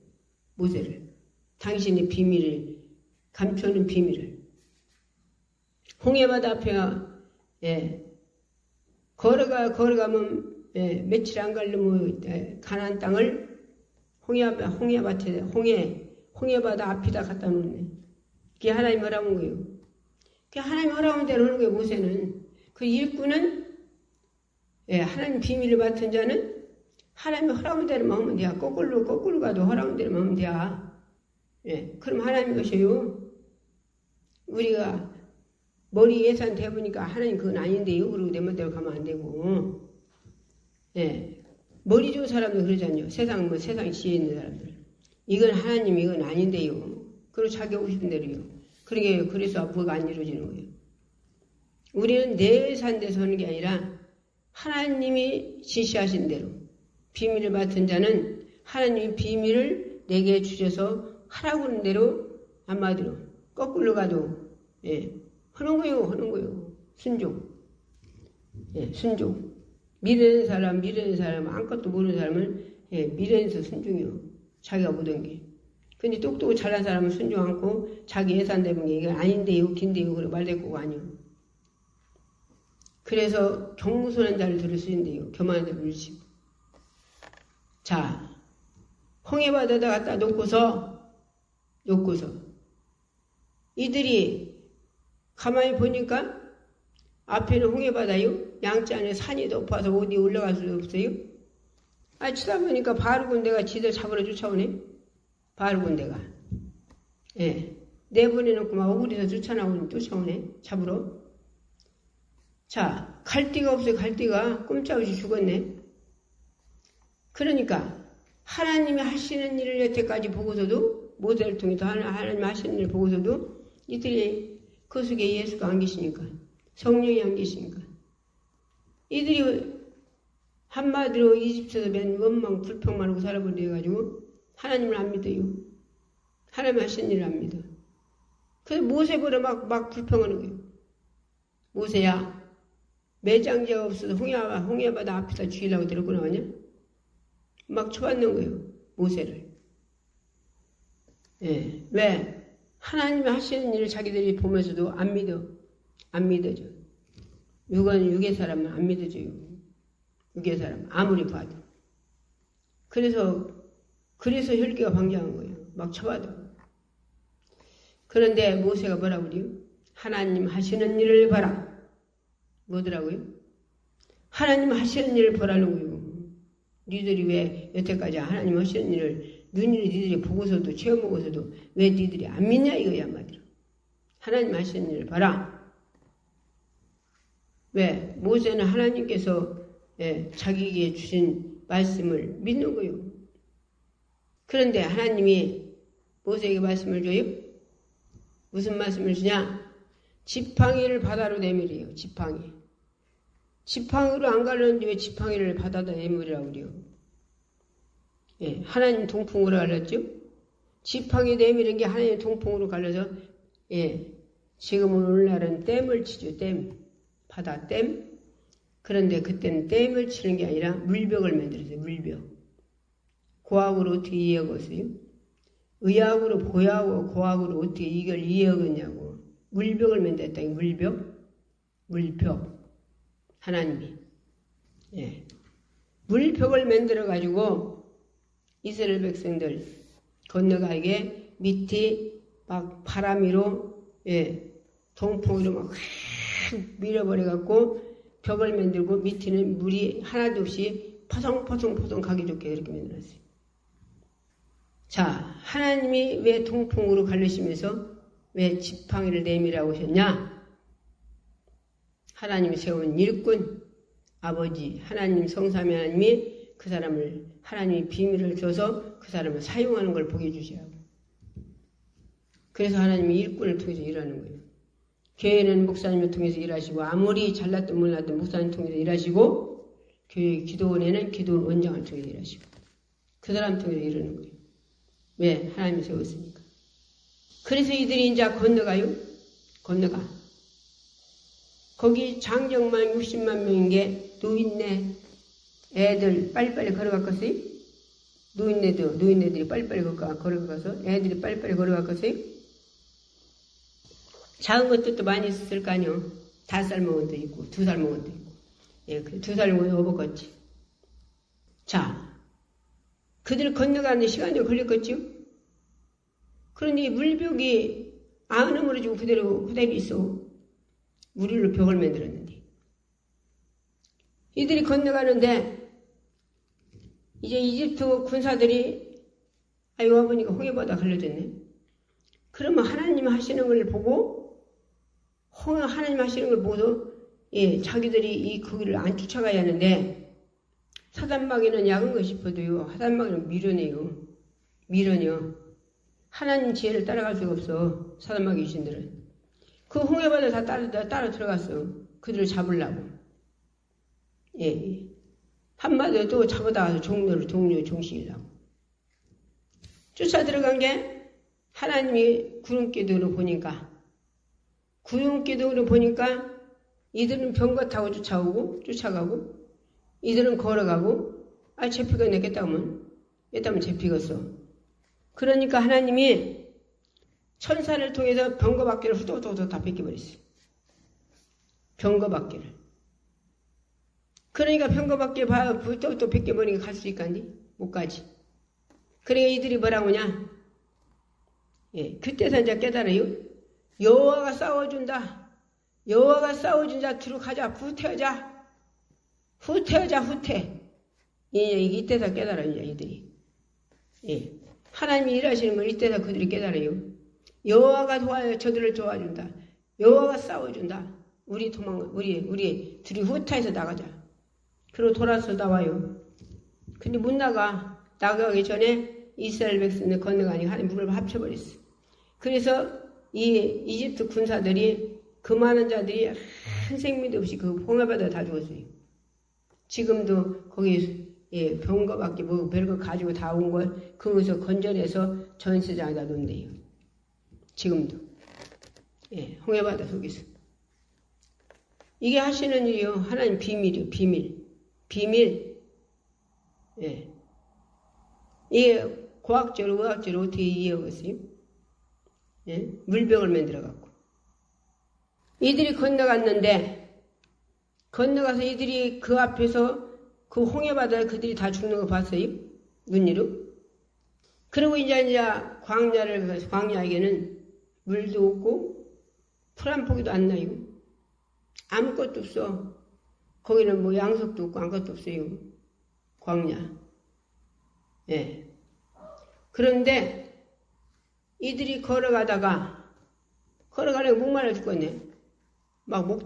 A: 당신의 비밀을, 감춰놓은 비밀을. 홍해바다 앞에, 걸어가면, 며칠 안 가려면, 가나안 땅을 홍해바다 앞에다 갖다 놓네. 그게 하나님 허락한 거예요. 그게 하나님 허락한 대로 하는 거예요, 모세는. 그 일꾼은, 하나님 비밀을 맡은 자는 하나님의 허락한 대로만 하면 돼요. 거꾸로 가도 허락한 대로만 하면 돼요. 그럼 하나님 것이에요. 우리가 머리 예산 대보니까 하나님 그건 아닌데요. 그리고 내 멋대로 가면 안 되고. 머리 좋은 사람들 그러잖아요. 세상 지혜 있는 사람들. 이건 하나님 이건 아닌데요. 그리고 자기 하고 싶은 대로요. 그래서 뭐가 안 이루어지는 거예요. 우리는 내 예산대서 하는 게 아니라 하나님이 지시하신 대로 비밀을 맡은 자는 하나님의 비밀을 내게 주셔서 하라고 하는 대로 한마디로 거꾸로 가도 하는 거예요. 순종. 순종. 미련한 사람 아무것도 모르는 사람은 미련해서 순종이요. 자기가 보던 게. 근데 똑똑하고 잘난 사람은 순종 않고 자기 예산 되는 게 이게 아닌데요, 긴데요, 그러고 말대꾸가 아니요. 그래서 경무선한 자를 들을 수 있는데요. 교만한 자를 물으시고. 자, 홍해바다에다 갖다 놓고서 이들이 가만히 보니까 앞에는 홍해바다요. 양쪽에 산이 높아서 어디 올라갈 수 없어요. 쳐다보니까 바알군대가 지들 잡으러 쫓아오네. 바알군대가. 내보내놓고 막 억울해서 쫓아오네. 잡으러. 자, 갈 데가 없어요. 갈 데가 꼼짝없이 죽었네. 그러니까 하나님이 하시는 일을 여태까지 보고서도 모세를 통해서 하나님 하시는 일을 보고서도 이들이 그 속에 예수가 안 계시니까, 성령이 안 계시니까. 이들이 한마디로 이집트에서 맨 원망 불평만 하고 살아버려 가지고 하나님을 안 믿어요. 하나님 하신 일을 안 믿어. 그래서 모세보다 막 불평하는 거예요. 모세야, 매장제가 없어서 홍해바다 앞에다 죽이려고 데리고 나왔냐? 막 쳐받는 거예요. 모세를. 예. 왜? 하나님이 하시는 일을 자기들이 보면서도 안 믿어. 안 믿어져. 육의 사람은 안 믿어져요. 육의 사람 아무리 봐도. 그래서 혈기가 방장한 거예요. 막 쳐봐도. 그런데 모세가 뭐라고 그래요? 하나님 하시는 일을 봐라. 뭐더라고요? 하나님 하시는 일을 보라는 거예요. 니들이 왜 여태까지 하나님 하시는 일을 눈으로 니들이 보고서도 체험하고서도 왜 니들이 안 믿냐 이거야 한마디로. 하나님 하시는 일을 봐라. 왜? 모세는 하나님께서 자기에게 주신 말씀을 믿는 거예요. 그런데 하나님이 모세에게 말씀을 줘요? 무슨 말씀을 주냐? 지팡이를 바다로 내밀어요. 지팡이로 안 가려는데 왜 지팡이를 바다로 내밀으라고 그래요? 예, 하나님 동풍으로 갈랐죠? 지팡이 내미는 게 하나님 동풍으로 갈라서 지금은 오늘날은 댐을 치죠. 댐. 바다 댐. 그런데 그때는 댐을 치는 게 아니라 물벽을 만들었어요. 물벽. 고학으로 어떻게 이해하겠어요? 의학으로 보약하고 고학으로 어떻게 이걸 이해하겠냐고. 물벽을 만들었다. 물벽. 하나님이. 예. 물벽을 만들어가지고 이스라엘 백성들 건너가게 밑에 막 바람으로 동풍으로 막 밀어버려갖고 벽을 만들고 밑에는 물이 하나도 없이 포송포송 가기 좋게 이렇게 만들었어요. 자, 하나님이 왜 동풍으로 갈르시면서 왜 지팡이를 내밀라고 하셨냐? 하나님이 세운 일꾼, 아버지, 하나님 성삼위 하나님이 그 사람을 하나님이 비밀을 줘서 그 사람을 사용하는 걸 보게 해주셔야 하고. 그래서 하나님이 일꾼을 통해서 일하는 거예요. 교회는 목사님을 통해서 일하시고 아무리 잘났든 몰랐든 목사님 통해서 일하시고 교회 기도원에는 기도원 원장을 통해서 일하시고 그 사람 통해서 일하는 거예요. 왜? 하나님이 세웠으니까. 그래서 이들이 이제 건너가요. 거기 장정만 60만 명인 게 노인네 애들 빨리빨리 걸어갔겠어요? 노인네들이 빨리빨리 걸어가서 애들이 빨리빨리 걸어갔겠어요? 작은 것들도 많이 있었을 거 아니요. 5살 먹은 도 있고 2살 먹은 도 있고. 예, 2살 먹은 어버갔지. 자, 그들 건너가는 시간이 걸렸겠죠? 그런데 물벽이 안 허물어지고 그대로 있어. 우리로 벽을 만들었는데. 이들이 건너가는데 이제 이집트 군사들이 아이고 아버니까 홍해바다 걸려졌네. 그러면 하나님 하시는 걸 보고 하나님 하시는 걸 보고서 자기들이 이 거기를 안 쫓아가야 하는데 사단마귀는 약은 거 싶어도요. 사단마귀는 미련이요. 하나님 지혜를 따라갈 수가 없어. 사단마귀 귀신들은. 그 홍해바다 다 따라 들어갔어. 그들을 잡으려고. 한마디로 또 잡아다가서 종시키려고. 쫓아 들어간 게 하나님이 구름기둥으로 보니까 이들은 병거 타고 쫓아가고 이들은 걸어가고 잡히겠네 깼다면 잡히겠어. 그러니까 하나님이 천사를 통해서 병거바퀴를 후두둑 다 뺏겨버렸어요. 병거바퀴를. 그러니까 병거바퀴 또 뺏겨버리니까 갈 수 있겠니? 못 가지. 그러니까 이들이 뭐라고 하냐? 그때서 이제 깨달아요. 여호와가 싸워준다. 여호와가 싸워준 자 뒤로 가자. 후퇴하자. 이때서 깨달아요. 이들이. 하나님이 일하시는 걸 이때서 그들이 깨달아요. 여호와가 저들을 도와준다. 여호와가 싸워준다. 우리 둘이 후퇴해서 나가자. 그리고 돌아서 나와요. 근데 못 나가기 전에 이스라엘 백성들 건너가니까 하나님 물을 합쳐버렸어. 그래서 이 이집트 군사들이 그 많은 자들이 한 생명도 없이 그 홍해바다에 다 죽었어요. 지금도 거기 병거밖에 뭐 별거 가지고 다 온 걸 거기서 건져내서 전시장에다 놓는데요. 지금도 홍해바다 속에서 이게 하시는 일이요. 하나님 비밀이요. 비밀. 이게 과학적으로 의학적으로 어떻게 이해하겠어요? 물병을 만들어갖고 이들이 건너가서 이들이 그 앞에서 그 홍해바다에 그들이 다 죽는 거 봤어요? 눈으로? 그리고 이제 광야에게는 물도 없고 풀 한 포기도 안 나요. 아무것도 없어. 거기는 뭐 양석도 없고 아무것도 없어요. 광야. 그런데 이들이 걸어가다가 목말라 죽겠네. 막 목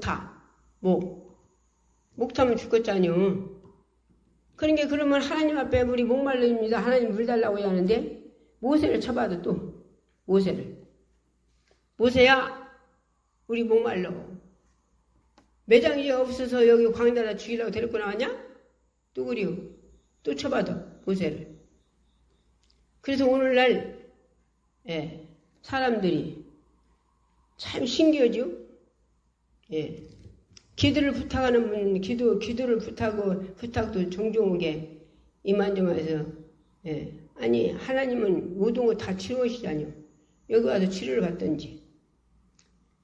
A: 타면 죽겠잖요. 그러니까 그러면 하나님 앞에 우리 목말릅니다. 하나님 물 달라고 하는데 모세를 쳐봐도 또 모세야 우리 목말라. 매장이 없어서 여기 광야에다 죽이려고 데리고 나왔냐? 또 그리요. 또 쳐봐도 모세를. 그래서 오늘날 사람들이 참 신기하죠? 기도를 부탁하는 분, 기도를 부탁도 종종 오게 이만저만해서 아니 하나님은 모든 거 다 치료하시잖아요. 여기 와서 치료를 받든지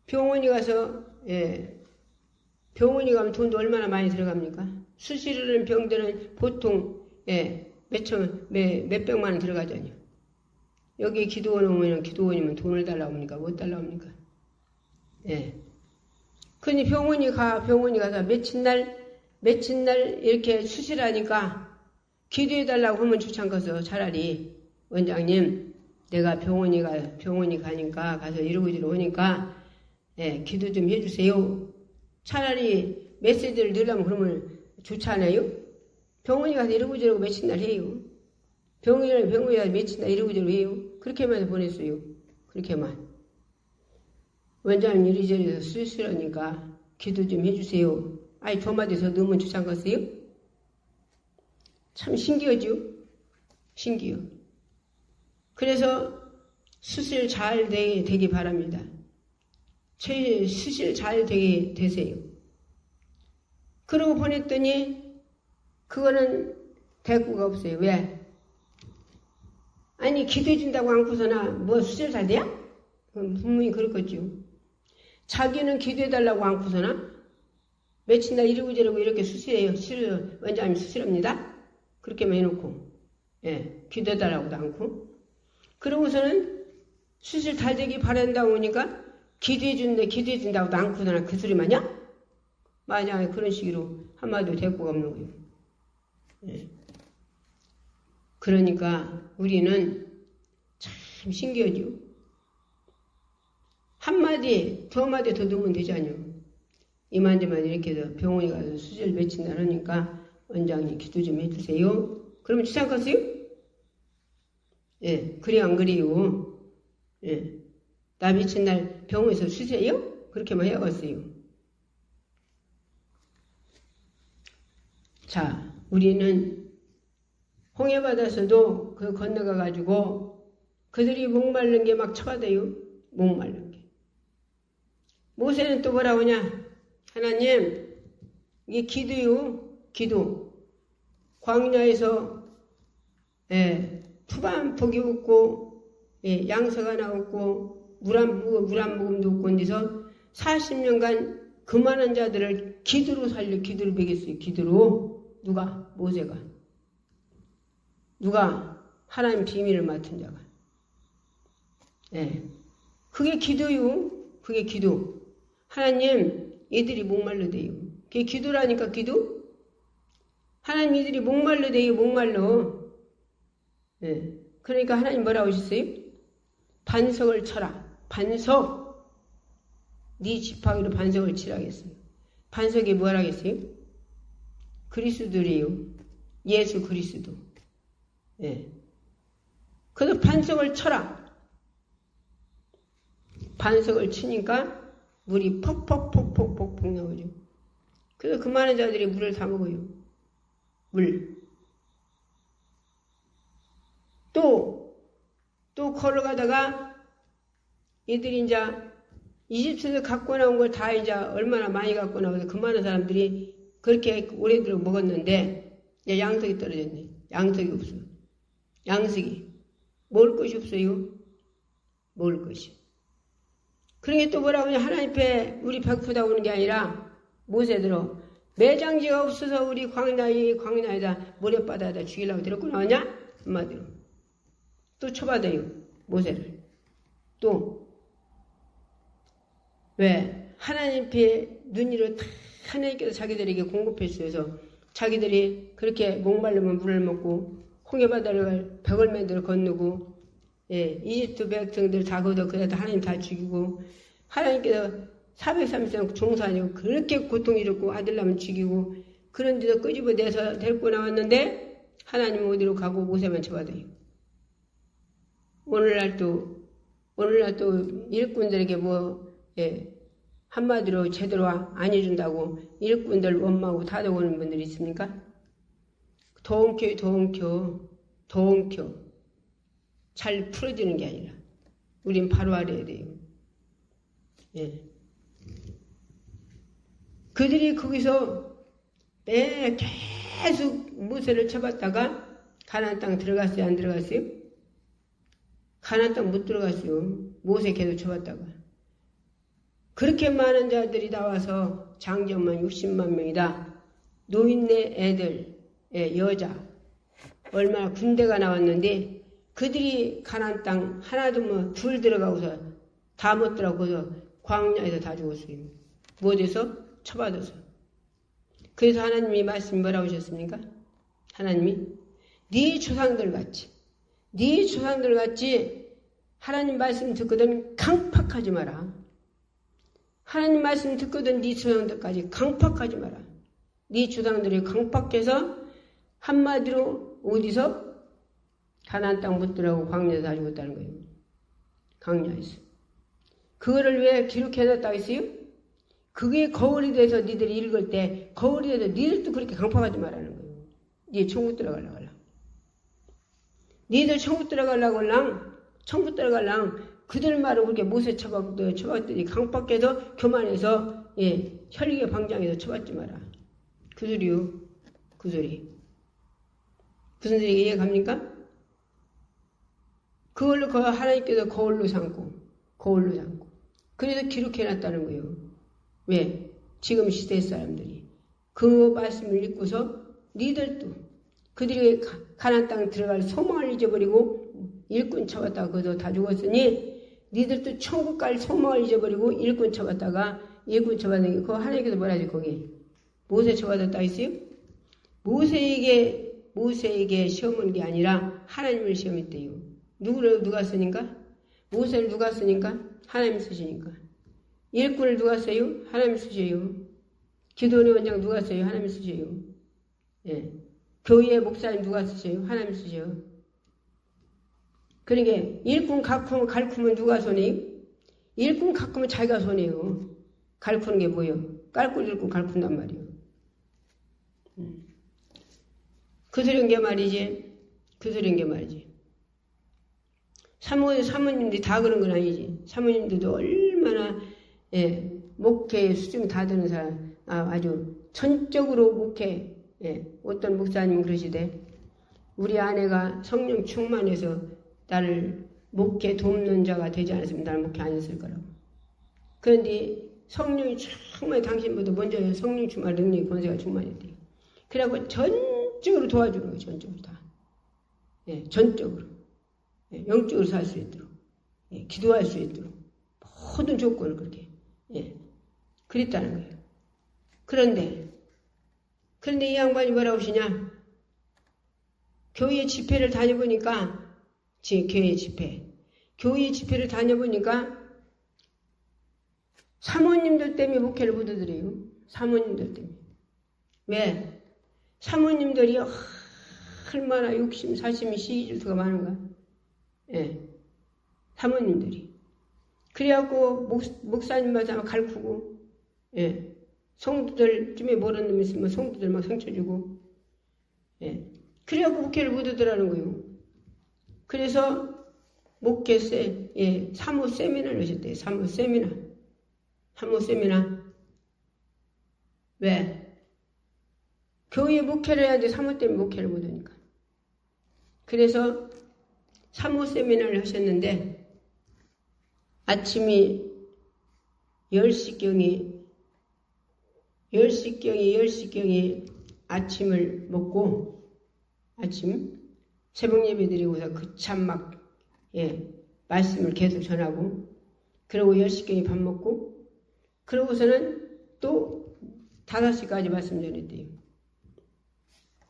A: 병원에 가면 돈도 얼마나 많이 들어갑니까? 수술하는 병들은 보통 몇백만 원 들어가잖아요. 여기 기도원이면 돈을 달라고 합니까? 못 달라고 합니까? 그러니 병원이 가서 며칠 날 이렇게 수술하니까 기도해달라고 하면 좋지 않겠어. 차라리 원장님 내가 병원이 가니까 가서 이러고 하니까 기도 좀 해주세요. 차라리 메시지를 넣으려면 그러면 좋지 않아요? 병원에 가서 이러고 며칠 날 해요. 병원에 가서 며칠 날 이러고 해요. 그렇게만 보냈어요. 그렇게만. 원장님 이리저리서 수술하니까 기도 좀 해주세요. 아이 도마대서 넣으면 좋지 않겠어요? 참 신기하죠? 신기해요. 그래서 수술 잘 되기 바랍니다. 수술 잘 되게 되세요. 그러고 보냈더니 그거는 대꾸가 없어요. 왜? 아니 기도해준다고 않고서나 뭐 수술 잘 돼야? 분명히 그렇겠죠. 자기는 기도해달라고 않고서나 며칠 날 이러고 저러고 이렇게 수술해요. 원장님 수술합니다. 그렇게만 해놓고 기도해달라고도 않고 그러고서는 수술 잘 되기 바란다고 하니까 기도해준다고도 않고서나 그 소리만이야? 만약에 그런 식으로 한마디도 대꾸가 없는 거예요. 그러니까 우리는 참 신기하죠. 한마디, 두 마디 더 넣으면 되잖아요. 이만저만 이렇게 해서 병원에 가서 수술 며칠 날 하니까 원장님 기도 좀 해주세요. 그러면 좋지 않겠어요? 그래 안 그래요? 나 며칠 날 병원에서 수술해요? 그렇게만 해야겠어요. 자, 우리는 홍해바다에서도 그 건너가가지고 그들이 목마른 게 막 쳐받아요. 목마른 게. 모세는 또 뭐라고 하냐? 하나님, 이게 기도요. 기도. 광야에서 푸 한 폭이 없고 양석 하나 없고 물 한 모금도 없고 데서 40년간 그 많은 자들을 기도로 먹였어요. 기도로. 누가? 모세가. 누가? 하나님 비밀을 맡은 자가. 그게 기도요. 그게 기도. 하나님, 이들이 목말르대요. 그게 기도라니까, 기도? 하나님, 이들이 목말르대요, 목말러. 그러니까 하나님 뭐라고 하셨어요? 반석을 쳐라. 반석. 네 지팡이로 반석을 치라겠어요. 반석이 뭐라겠어요? 그리스도래요. 예수 그리스도. 그래서 반석을 쳐라. 반석을 치니까 물이 퍽퍽퍽퍽퍽 나오죠. 그래서 그 많은 자들이 물을 다 먹어요. 물. 또 걸어가다가 이들이 이제 이집트에서 갖고 나온 걸 다 이제 얼마나 많이 갖고 나와서 그 많은 사람들이 그렇게 오래도록 먹었는데 이제 양석이 떨어졌네. 양석이 없어. 양석이. 먹을 것이 없어요. 먹을 것이. 그러게 또 뭐라고 하냐. 하나님 앞에 우리 배고프다고 하는 게 아니라 모세들어 매장지가 없어서 우리 광야에다 모래바다에다 죽이려고 데리고 나왔냐? 한마디로. 또 쳐받아요. 모세를. 또 왜? 하나님 앞에 눈이로 다 하나님께서 자기들에게 공급했어서 자기들이 그렇게 목마르면 물을 먹고 홍해바다를 백월매들을 건너고 이집트 백성들 다 걷어 그래도 하나님 다 죽이고 하나님께서 430년 종사하고 그렇게 고통스럽고 아들 낳으면 죽이고 그런데도 끄집어내서 데리고 나왔는데 하나님은 어디로 가고 모세만 쳐받아요. 오늘날 또 일꾼들에게 한마디로 제대로 안 해준다고 일꾼들 원망하고 다독오는 분들이 있습니까? 더 엉켜. 잘 풀어지는 게 아니라 우린 바로 알아야 돼요. 그들이 거기서 계속 모세를 쳐봤다가 가나안 땅 들어갔어요? 안 들어갔어요? 가나안 땅 못 들어갔어요. 모세 계속 쳐봤다가. 그렇게 많은 자들이 나와서 장정만 60만 명이다. 노인네 애들, 여자 얼마나 군대가 나왔는데 그들이 가나안 땅 하나도 둘 들어가고서 다 못 들어가고서 광야에서 다 죽었어요. 무엇에서? 쳐받아서. 그래서 하나님이 말씀 뭐라고 하셨습니까? 하나님이 네 조상들 같이 하나님 말씀 듣거든 강팍하지 마라. 하나님 말씀 듣거든 네 조상들까지 강팍하지 마라. 네 조상들이 강팍해서 한마디로 어디서? 가나안 땅 못 들어가고 광야에서 다 죽었다는 거예요. 광야에서. 그거를 왜 기록해놨다고 했어요? 그게 거울이 돼서 니들이 읽을 때 거울이 돼서 니들도 그렇게 강팍하지 말라는 거예요. 니 천국 들어가려고 하려고. 니들 천국 들어가려고 그들 말을 그렇게 모세 쳐봤더니 강팍해서 교만해서 혈육의 방장에서 쳐봤지 마라. 그 소리요. 그 소리. 무슨 소리 이해 갑니까? 그걸로 하나님께서 거울로 삼고 그래서 기록해놨다는 거예요. 왜? 지금 시대 사람들이 그 말씀을 읽고서 니들도 그들이 가나안 땅 들어갈 소망을 잊어버리고 일꾼 쳐봤다가 그도 다 죽었으니 니들도 천국 갈 소망을 잊어버리고 일꾼 쳐봤다가 일꾼 쳐봤는 게 그거 하나님께서 뭐라 하지 거기 모세 쳐받았다 했어요? 모세에게 시험한 게 아니라 하나님을 시험했대요. 누가 쓰니까? 모세를 누가 쓰니까? 하나님 쓰시니까. 일꾼을 누가 써요? 하나님 쓰셔요. 기도원의 원장 누가 써요? 하나님 쓰셔요. 교회의 목사님 누가 쓰셔요? 하나님 쓰셔요. 그러니까 일꾼 가르치면 누가 손해요? 일꾼 가르치면 자기가 손해요. 가르치는 게 뭐예요? 깔고 읽고 가르친단 말이에요. 그 소린 게 말이지. 사모님들이 다 그런 건 아니지. 사모님들도 얼마나 목회 수준 다 되는 사람 아주 전적으로 목회 어떤 목사님은 그러시대. 우리 아내가 성령 충만해서 나를 목회 돕는 자가 되지 않았으면 나를 목회 안 했을 거라고. 그런데 성령이 충만해 당신보다 먼저 성령 충만 능력이 권세가 충만했대요. 그래갖고 전적으로 도와주는 거예요. 전적으로 다. 전적으로. 영적으로 살 수 있도록. 기도할 수 있도록. 모든 조건을 그렇게. 그랬다는 거예요. 그런데 이 양반이 뭐라고 하시냐? 교회 집회를 다녀보니까 교회 집회를 다녀보니까 사모님들 때문에 목회를 못 하더래요. 사모님들 때문에. 왜? 사모님들이 얼마나 욕심, 사심이 시기질투가 많은가? 사모님들이. 그래갖고 목사님마다 가르치고, 예. 성도들 쯤에 모르는 놈 있으면 성도들 막 상처 주고, 예. 그래갖고 목회를 못 하더라는 거예요. 그래서 목회 사모 세미나를 하셨대요. 사모 세미나. 왜? 교회 목회를 해야지 사모 때문에 목회를 못 하니까. 그래서 사모 세미나를 하셨는데 아침이 10시경에 아침을 먹고 새벽 예배 드리고서 그 참 막 말씀을 계속 전하고 그러고 10시경에 밥 먹고 그러고서는 또 5시까지 말씀 전했대요.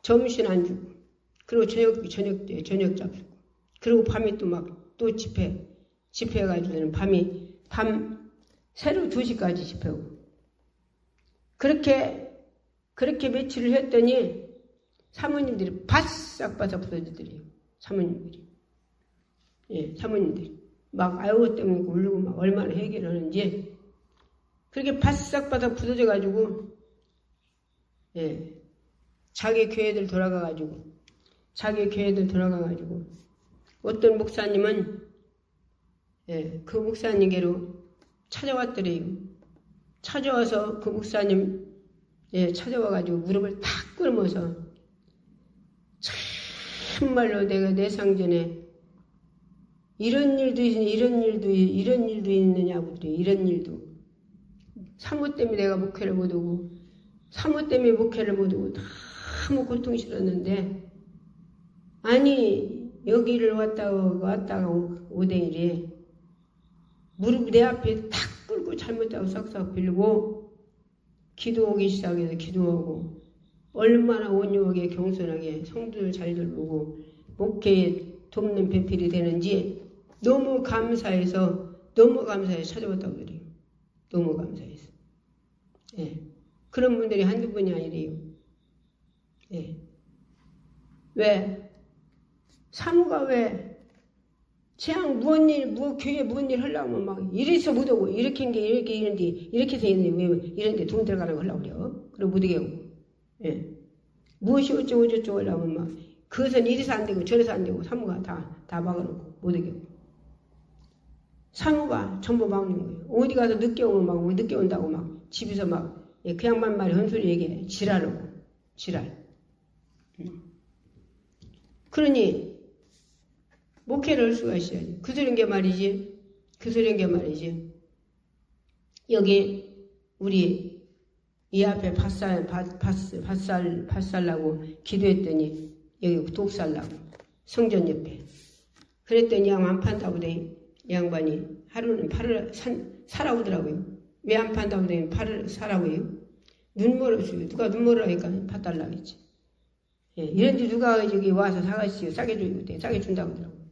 A: 점심 안 주고 그리고 저녁 때 저녁 잡수고 그리고 밤에 또 막 또 집회해가지고는 밤 새로 2시까지 집회하고 그렇게 며칠을 했더니 사모님들이 바싹바싹 부서지더래요. 사모님들이. 예, 사모님들이. 막 아유 때문에 울고 막 얼마나 해결하는지 그렇게 바싹바싹 부서져가지고 예, 자기 교회들 돌아가가지고 어떤 목사님은 그 목사님께로 찾아왔더래요. 찾아와서 그 목사님 찾아와가지고 무릎을 탁 꿇으면서 정말로 내가 내 상전에 이런 일도 있느냐고 그래요. 이런 일도. 사모 때문에 내가 목회를 못하고 사모 때문에 목회를 못하고 너무 고통 싫었는데 아니 여기를 왔다가 오뎅이래 무릎 내 앞에 탁 꿇고 잘못하고 싹싹 빌고 기도하기 시작해서 기도하고 얼마나 온유하게 경솔하게 성도를 잘 돌보고 목회에 돕는 배필이 되는지 너무 감사해서 찾아왔다고 그래요. 너무 감사해서. 예. 그런 분들이 한두 분이 아니래요. 예. 왜? 사모가 왜? 그냥 교회에 무슨 일 하려면 막 이래서 못하고 이렇게 해서 왜 이런데 돈 들어가는 거 하려고 그래요. 그리고 못하게 하고. 예. 무엇이 어쩌고 하려면 막 그것은 이래서 안 되고 저래서 안 되고 사모가 다 막아놓고 못하게 하고. 사모가 전부 막는 거예요. 어디 가서 늦게 오면 막 늦게 온다고 막 집에서 막 그 양반 말이 헛소리 얘기해. 지랄하고. 그러니 목회를 할 수가 있어야지. 그 소린 게 말이지. 여기 우리 이 앞에 밭살라고 기도했더니 여기 독살라고 성전 옆에 그랬더니 양 안 판다고 돼. 양반이 하루는 팔을 사라오더라고요. 왜 안 판다고 돼? 팔을 사라고요. 눈물을 주고 누가 눈물을 하니까 밭달라겠지. 예, 이런데 누가 여기 와서 사가지고 싸게 주고 돼. 싸게 준다고 하더라고요.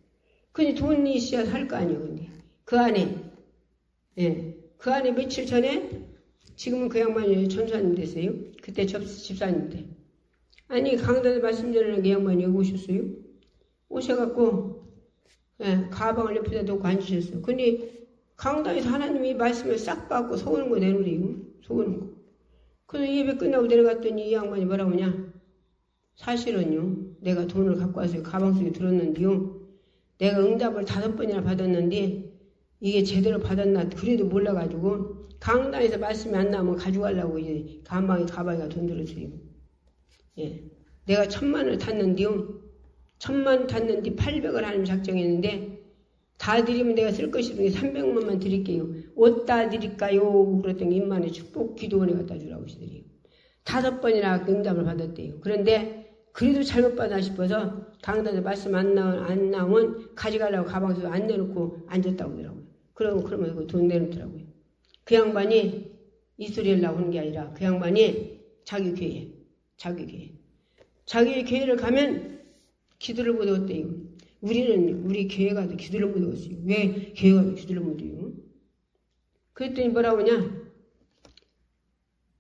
A: 근데 돈이 있어야 살 거 아니에요. 근데 그 안에 며칠 전에 지금은 그 양반이 전사님 됐어요. 그때 집사님 때. 아니 강단에 말씀 전하는 그 양반이 여기 오셨어요. 오셔갖고 가방을 옆에다 놓고 앉으셨어요. 근데 강단에서 하나님이 말씀을 싹 받고 속는 거 내놓으래요. 속는 거. 그래서 예배 끝나고 내려갔더니 이 양반이 뭐라고 하냐. 사실은요. 내가 돈을 갖고 와서 가방 속에 들었는데요. 내가 응답을 5번이나 받았는데 이게 제대로 받았나 그래도 몰라가지고 강단에서 말씀이 안 나오면 가져가려고 이제 가방에 돈 들었어요. 예. 내가 1000만을 탔는데요. 1000만 탔는데 800을 하는 작정했는데 다 드리면 내가 쓸 것이 없으니 300만만 드릴게요. 어디다 드릴까요? 그랬더니 임만의 축복 기도원에 갖다 주라고 하시더래요. 5번이나 응답을 받았대요. 그런데 그래도 잘못 받아 싶어서 강단에서 말씀 안 나오면 가져가려고 가방 속에 안 내놓고 앉았다고 하더라고요. 그러면 그 돈 내놓더라고요. 그 양반이 이 소리 하려고 하는 게 아니라 그 양반이 자기 교회를 가면 기도를 못 얻대요. 우리 교회 가도 기도를 못 얻었어요. 왜 교회 가도 기도를 못 얻어요? 그랬더니 뭐라고 하냐?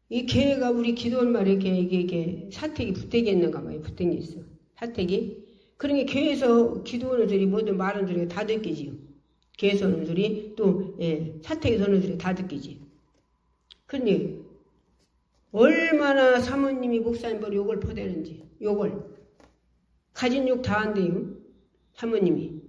A: 이 교회가 우리 기도원 말에 이게 사택이 부택이 있는가 봐요. 부택이 있어. 사택이. 그러니까 교회에서 기도원들이 모든 말은 들이 다 듣기지요. 개 서는 소리, 또 사택이 서는 소리 다 듣기지. 근데 얼마나 사모님이 목사님을 욕을 퍼대는지, 욕을 가진 욕 다 한대요, 사모님이.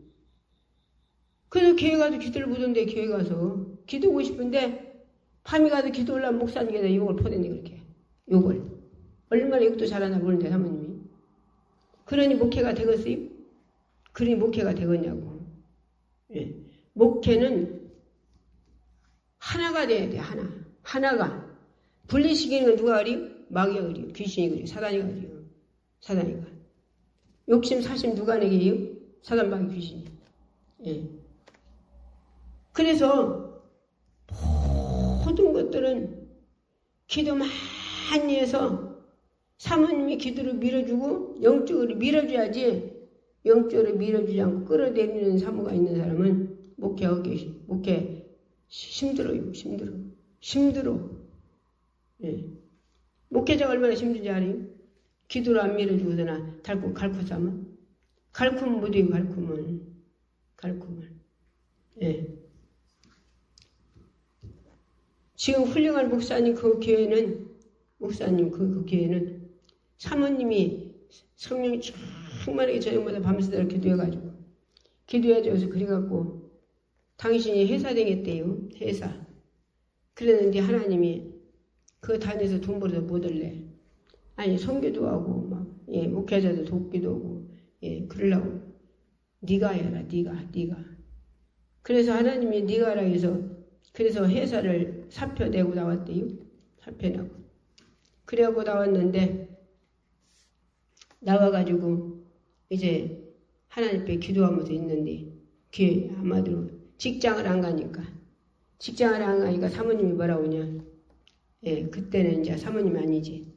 A: 그래서 교회 가서 기도를 보던데, 교회 가서 기도하고 싶은데 밤에 가서 기도 올라면 목사님에게 욕을 퍼대네. 그렇게 욕을 얼마나 욕도 잘하나 보는데, 사모님이. 그러니 목회가 되겠어요? 그러니 목회가 되겠냐고. 목회는 하나가 돼야 돼. 하나가. 분리시키는 건 누가 그리요? 마귀가 그리요. 귀신이 그리요. 사단이가 그리요. 사단이가. 욕심 사심 누가 내게요? 사단 마귀 귀신이. 그래서 모든 것들은 기도 많이 해서 사모님이 기도를 밀어주고 영적으로 밀어줘야지. 영적으로 밀어주지 않고 끌어내리는 사모가 있는 사람은 목회 힘들어. 목회자가 얼마나 힘든지 알아요? 기도를 안 밀어주거나 갈쿠 싸면 갈쿠면 못해요. 갈쿠면. 지금 훌륭한 목사님 그 교회는 사모님이 성령이 충만하게 저녁마다 밤새도록 기도해줘서 그래갖고 당신이 회사 되겠대요. 회사. 그랬는데 하나님이 그거 다녀서 돈 벌어서 못 올래. 아니 선교도 하고 막 목회자도 돕기도 하고 그러려고 네가 해라. 네가. 그래서 하나님이 네가 하라 해서 그래서 회사를 사표 내고 나왔대요. 사표 내고. 그래갖고 나왔는데 나와가지고 이제 하나님 앞에 기도하면서 있는데 그게 아마도 직장을 안 가니까 사모님이 뭐라고 하냐. 그때는 이제 사모님이 아니지.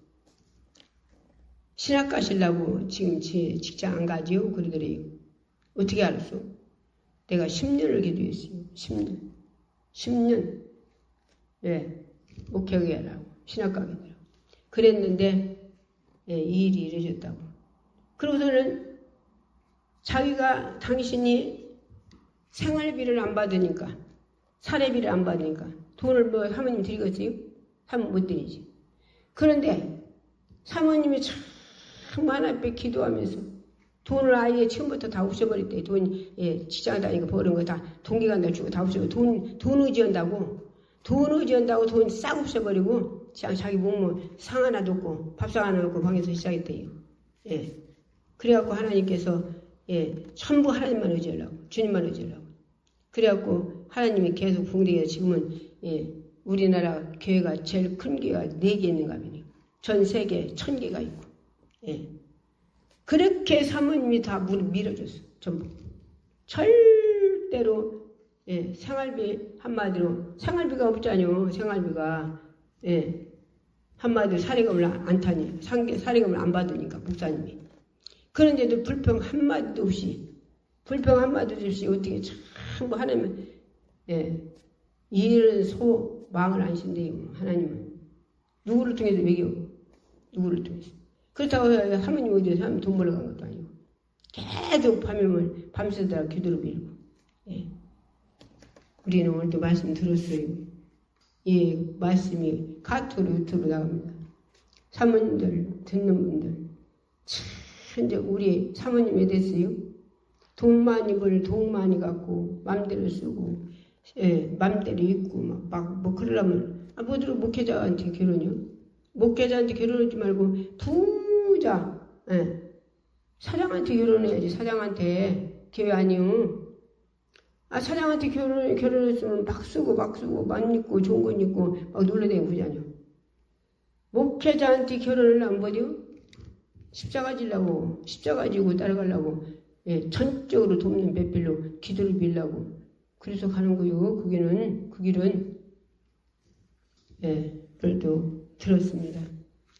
A: 신학 가시려고 지금 직장 안 가지요? 그러더래요. 어떻게 알았어? 내가 10년을 기도했어요. 10년. 목회하게 하라고. 신학 가게 하라고. 그랬는데 이 일이 이루어졌다고. 그러고서는 자기가 당신이 생활비를 안 받으니까 사례비를 안 받으니까 돈을 뭐 사모님 드리겠어요? 사모님 못 드리지. 그런데 사모님이 참 하나님 앞에 기도하면서 돈을 아예 처음부터 다 없애버렸대. 직장 다니고 버는 거 다 동기간날 주고 다 없애버리고 돈 의지한다고 돈 싹 없애버리고 자기 몸을 상 하나 놓고 밥상 하나 놓고 방에서 시작했대요. 그래갖고 하나님께서 전부 하나님만 의지하려고 주님만 의지하려고. 그래갖고 하나님이 계속 붕대에서 지금은 우리나라 교회가 제일 큰 교회가 4개 있는가 보니 전 세계 1000개가 있고 그렇게 사모님이 다 밀어줬어. 전부 절대로 생활비 한마디로 생활비가 없잖요. 생활비가 한마디로 사례금을 안 타니 사례금을 안 받으니까 목사님이. 그런데도 불평 한마디도 없이 어떻게 전부 하나님은 이런 소망을 안 신대요. 하나님은 누구를 통해서 먹여. 누구를 통해서. 그렇다고 하나님 어디에서 하면 돈 벌러 간 것도 아니고 계속 밤새도록 기도를 빌고. 우리는 오늘도 말씀 들었어요. 말씀이 카톡으로 유튜브로 나갑니다. 사모님들 듣는 분들 이제 우리 사모님에 대해서요. 돈 많이 갖고 맘대로 쓰고 맘대로 입고 막 그러려면 뭐들어 목회자한테 결혼이요? 목회자한테 결혼하지 말고 부자 사장한테 결혼해야지. 사장한테 교회 아니요. 사장한테 결혼했으면 막 쓰고 맘 입고 좋은 건 입고 막 놀러다니고 그러잖아요. 목회자한테 결혼을 안 버려? 십자가 지고 따라가려고 전적으로 돕는 배필로 기도를 빌라고 그래서 가는 거요. 그 길은 그래도 들었습니다.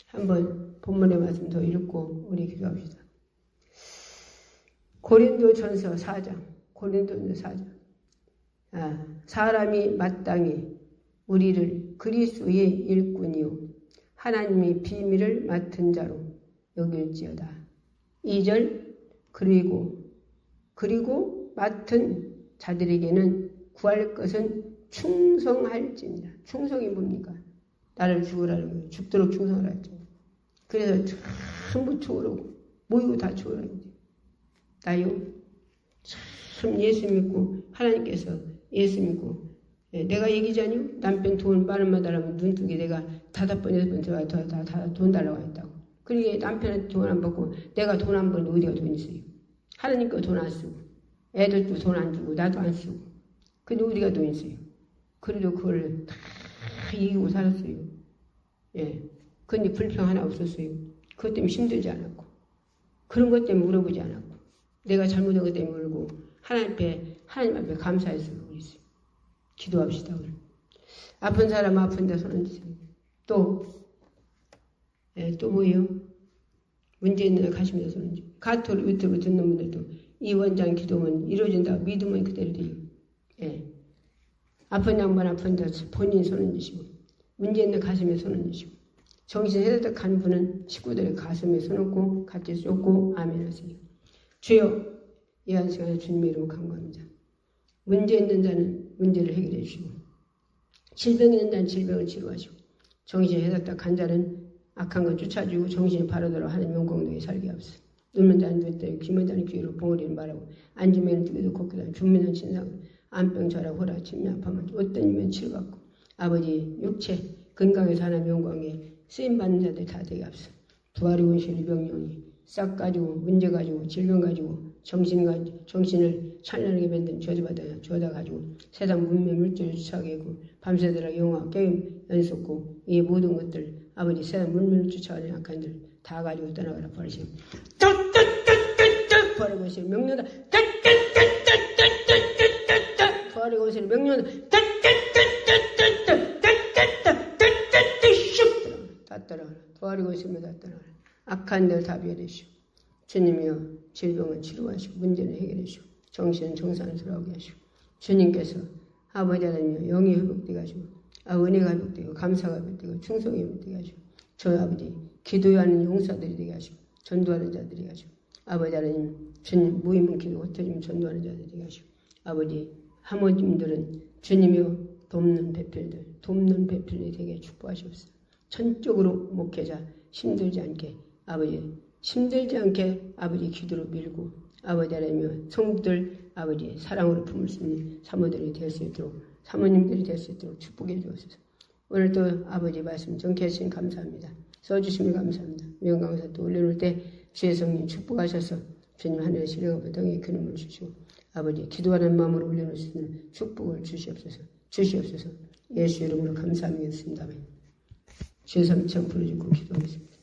A: 한번 본문의 말씀 더 읽고 우리 기도합시다. 고린도전서 4장. 사람이 마땅히 우리를 그리스도의 일꾼이요 하나님의 비밀을 맡은 자로 여길지어다. 2절 그리고 맡은 자들에게는 구할 것은 충성할지니라. 충성이 뭡니까? 나를 죽으라는 거예요. 죽도록 충성을 할지. 그래서 전부 죽으라고 모이고 다 죽으라는 거예요. 나요 참 예수 믿고 하나님께서 예수 믿고 내가 얘기자뇨? 남편 돈 많은마다 하면 눈뜨게 내가 5번 6번 들어가 다 돈 달라고 했다고. 그러니까 남편한테 돈 안 받고 내가 돈 안 벌면 어디가 돈 있어요? 하나님 거 돈 안 쓰고 애들도 돈 안 주고 나도 안 쓰고 근데 어디가 돈 있어요? 그래도 그걸 다 이기고 살았어요. 예. 근데 불평 하나 없었어요. 그것 때문에 힘들지 않았고 그런 것 때문에 울어보지 않았고 내가 잘못한 것 때문에 울고 하나님 앞에 감사해서 울고 있어요. 기도합시다. 오늘. 아픈 사람 아픈데 손 얹으세요. 또 뭐예요? 문제 있는 데 가시면서 손 얹으세요. 가톨 유튜브 듣는 분들도 이 원장 기도면 이루어진다고 믿으면 그대로 돼요. 예. 아픈 양반 아픈데 본인 손 얹으시고 문제 있는 데 가슴에 손 얹으시고 정신 헤드득 간 분은 식구들의 가슴에 손 얹고 같이 쏟고 아멘 하세요. 주여 이 한 시간에 주님의 이름으로 간구합니다. 문제 있는 자는 문제를 해결해 주시고 질병 있는 자는 질병을 치료하시고 정신이 해답다 간 자는 악한 것 쫓아주고 정신이 바로대로 하나님 영광되게 살게 하옵소서. 눈먼 자는 눈뜨고 귀먼 자는 귀로 봉우리를 말하고 앉으면 뜨기도 걷기도 죽으면 신상을 안병 절하고 호라 침략 아파만 어떤 이면 치료받고 아버지 육체 건강에서 하나님 영광에 쓰임받는 자들 다 되게 하옵소서. 부활의 원시의 병령이 싹 가지고 문제 가지고 질병 가지고 정신을 찬란하게 만든 저주받아 가지고 세상 문명 물질을 쫓아가게 하고 밤새도록 영화 게임 연속고 이 모든 것들 아버지 세상 문명을 쫓아가는 악한들 다 가지고 떠나가라 버리시고 부활의 원시의 명령다 부활의 원시의 명령다 다 떠나가라 부활의 원시의 다 떠나가라 악한 들 다 비워내시오. 주님이여 질병은 치료하시고 문제는 해결하시고 정신은 정상을 돌아오게 하시고 주님께서 아버지 하나님이여 영이 회복되게 하시고 은혜가 회복되고 감사가 회복되고 충성이 회복되게 하시고 저 아버지 기도하는 용사들이 되게 하시고 전도하는 자들이 되게 하시고 아버지 하나님 주님 모이면 기도 흩어지면 전도하는 자들이 되게 하시고 아버지 하모님들은 주님이여 돕는 배필들이 되게 축복하시옵소서. 전적으로 목회자 힘들지 않게 아버지 기도로 밀고 아버지 하나님이여 성도들 아버지 사랑으로 품을 수 있는 사모들이 될 수 있도록 사모님들이 될 수 있도록 축복해 주옵소서. 오늘도 아버지 말씀 정케 하신 감사합니다. 써주심을 감사합니다. 명강사 또 올려놓을 때 주의 성령 축복하셔서 주님 하늘의 신령과 땅의 기름을 주시고 아버지 기도하는 마음으로 올려놓을 수 있는 축복을 주시옵소서. 예수 이름으로 감사하겠습니다. 주의 삼창 부르짖고 기도하겠습니다.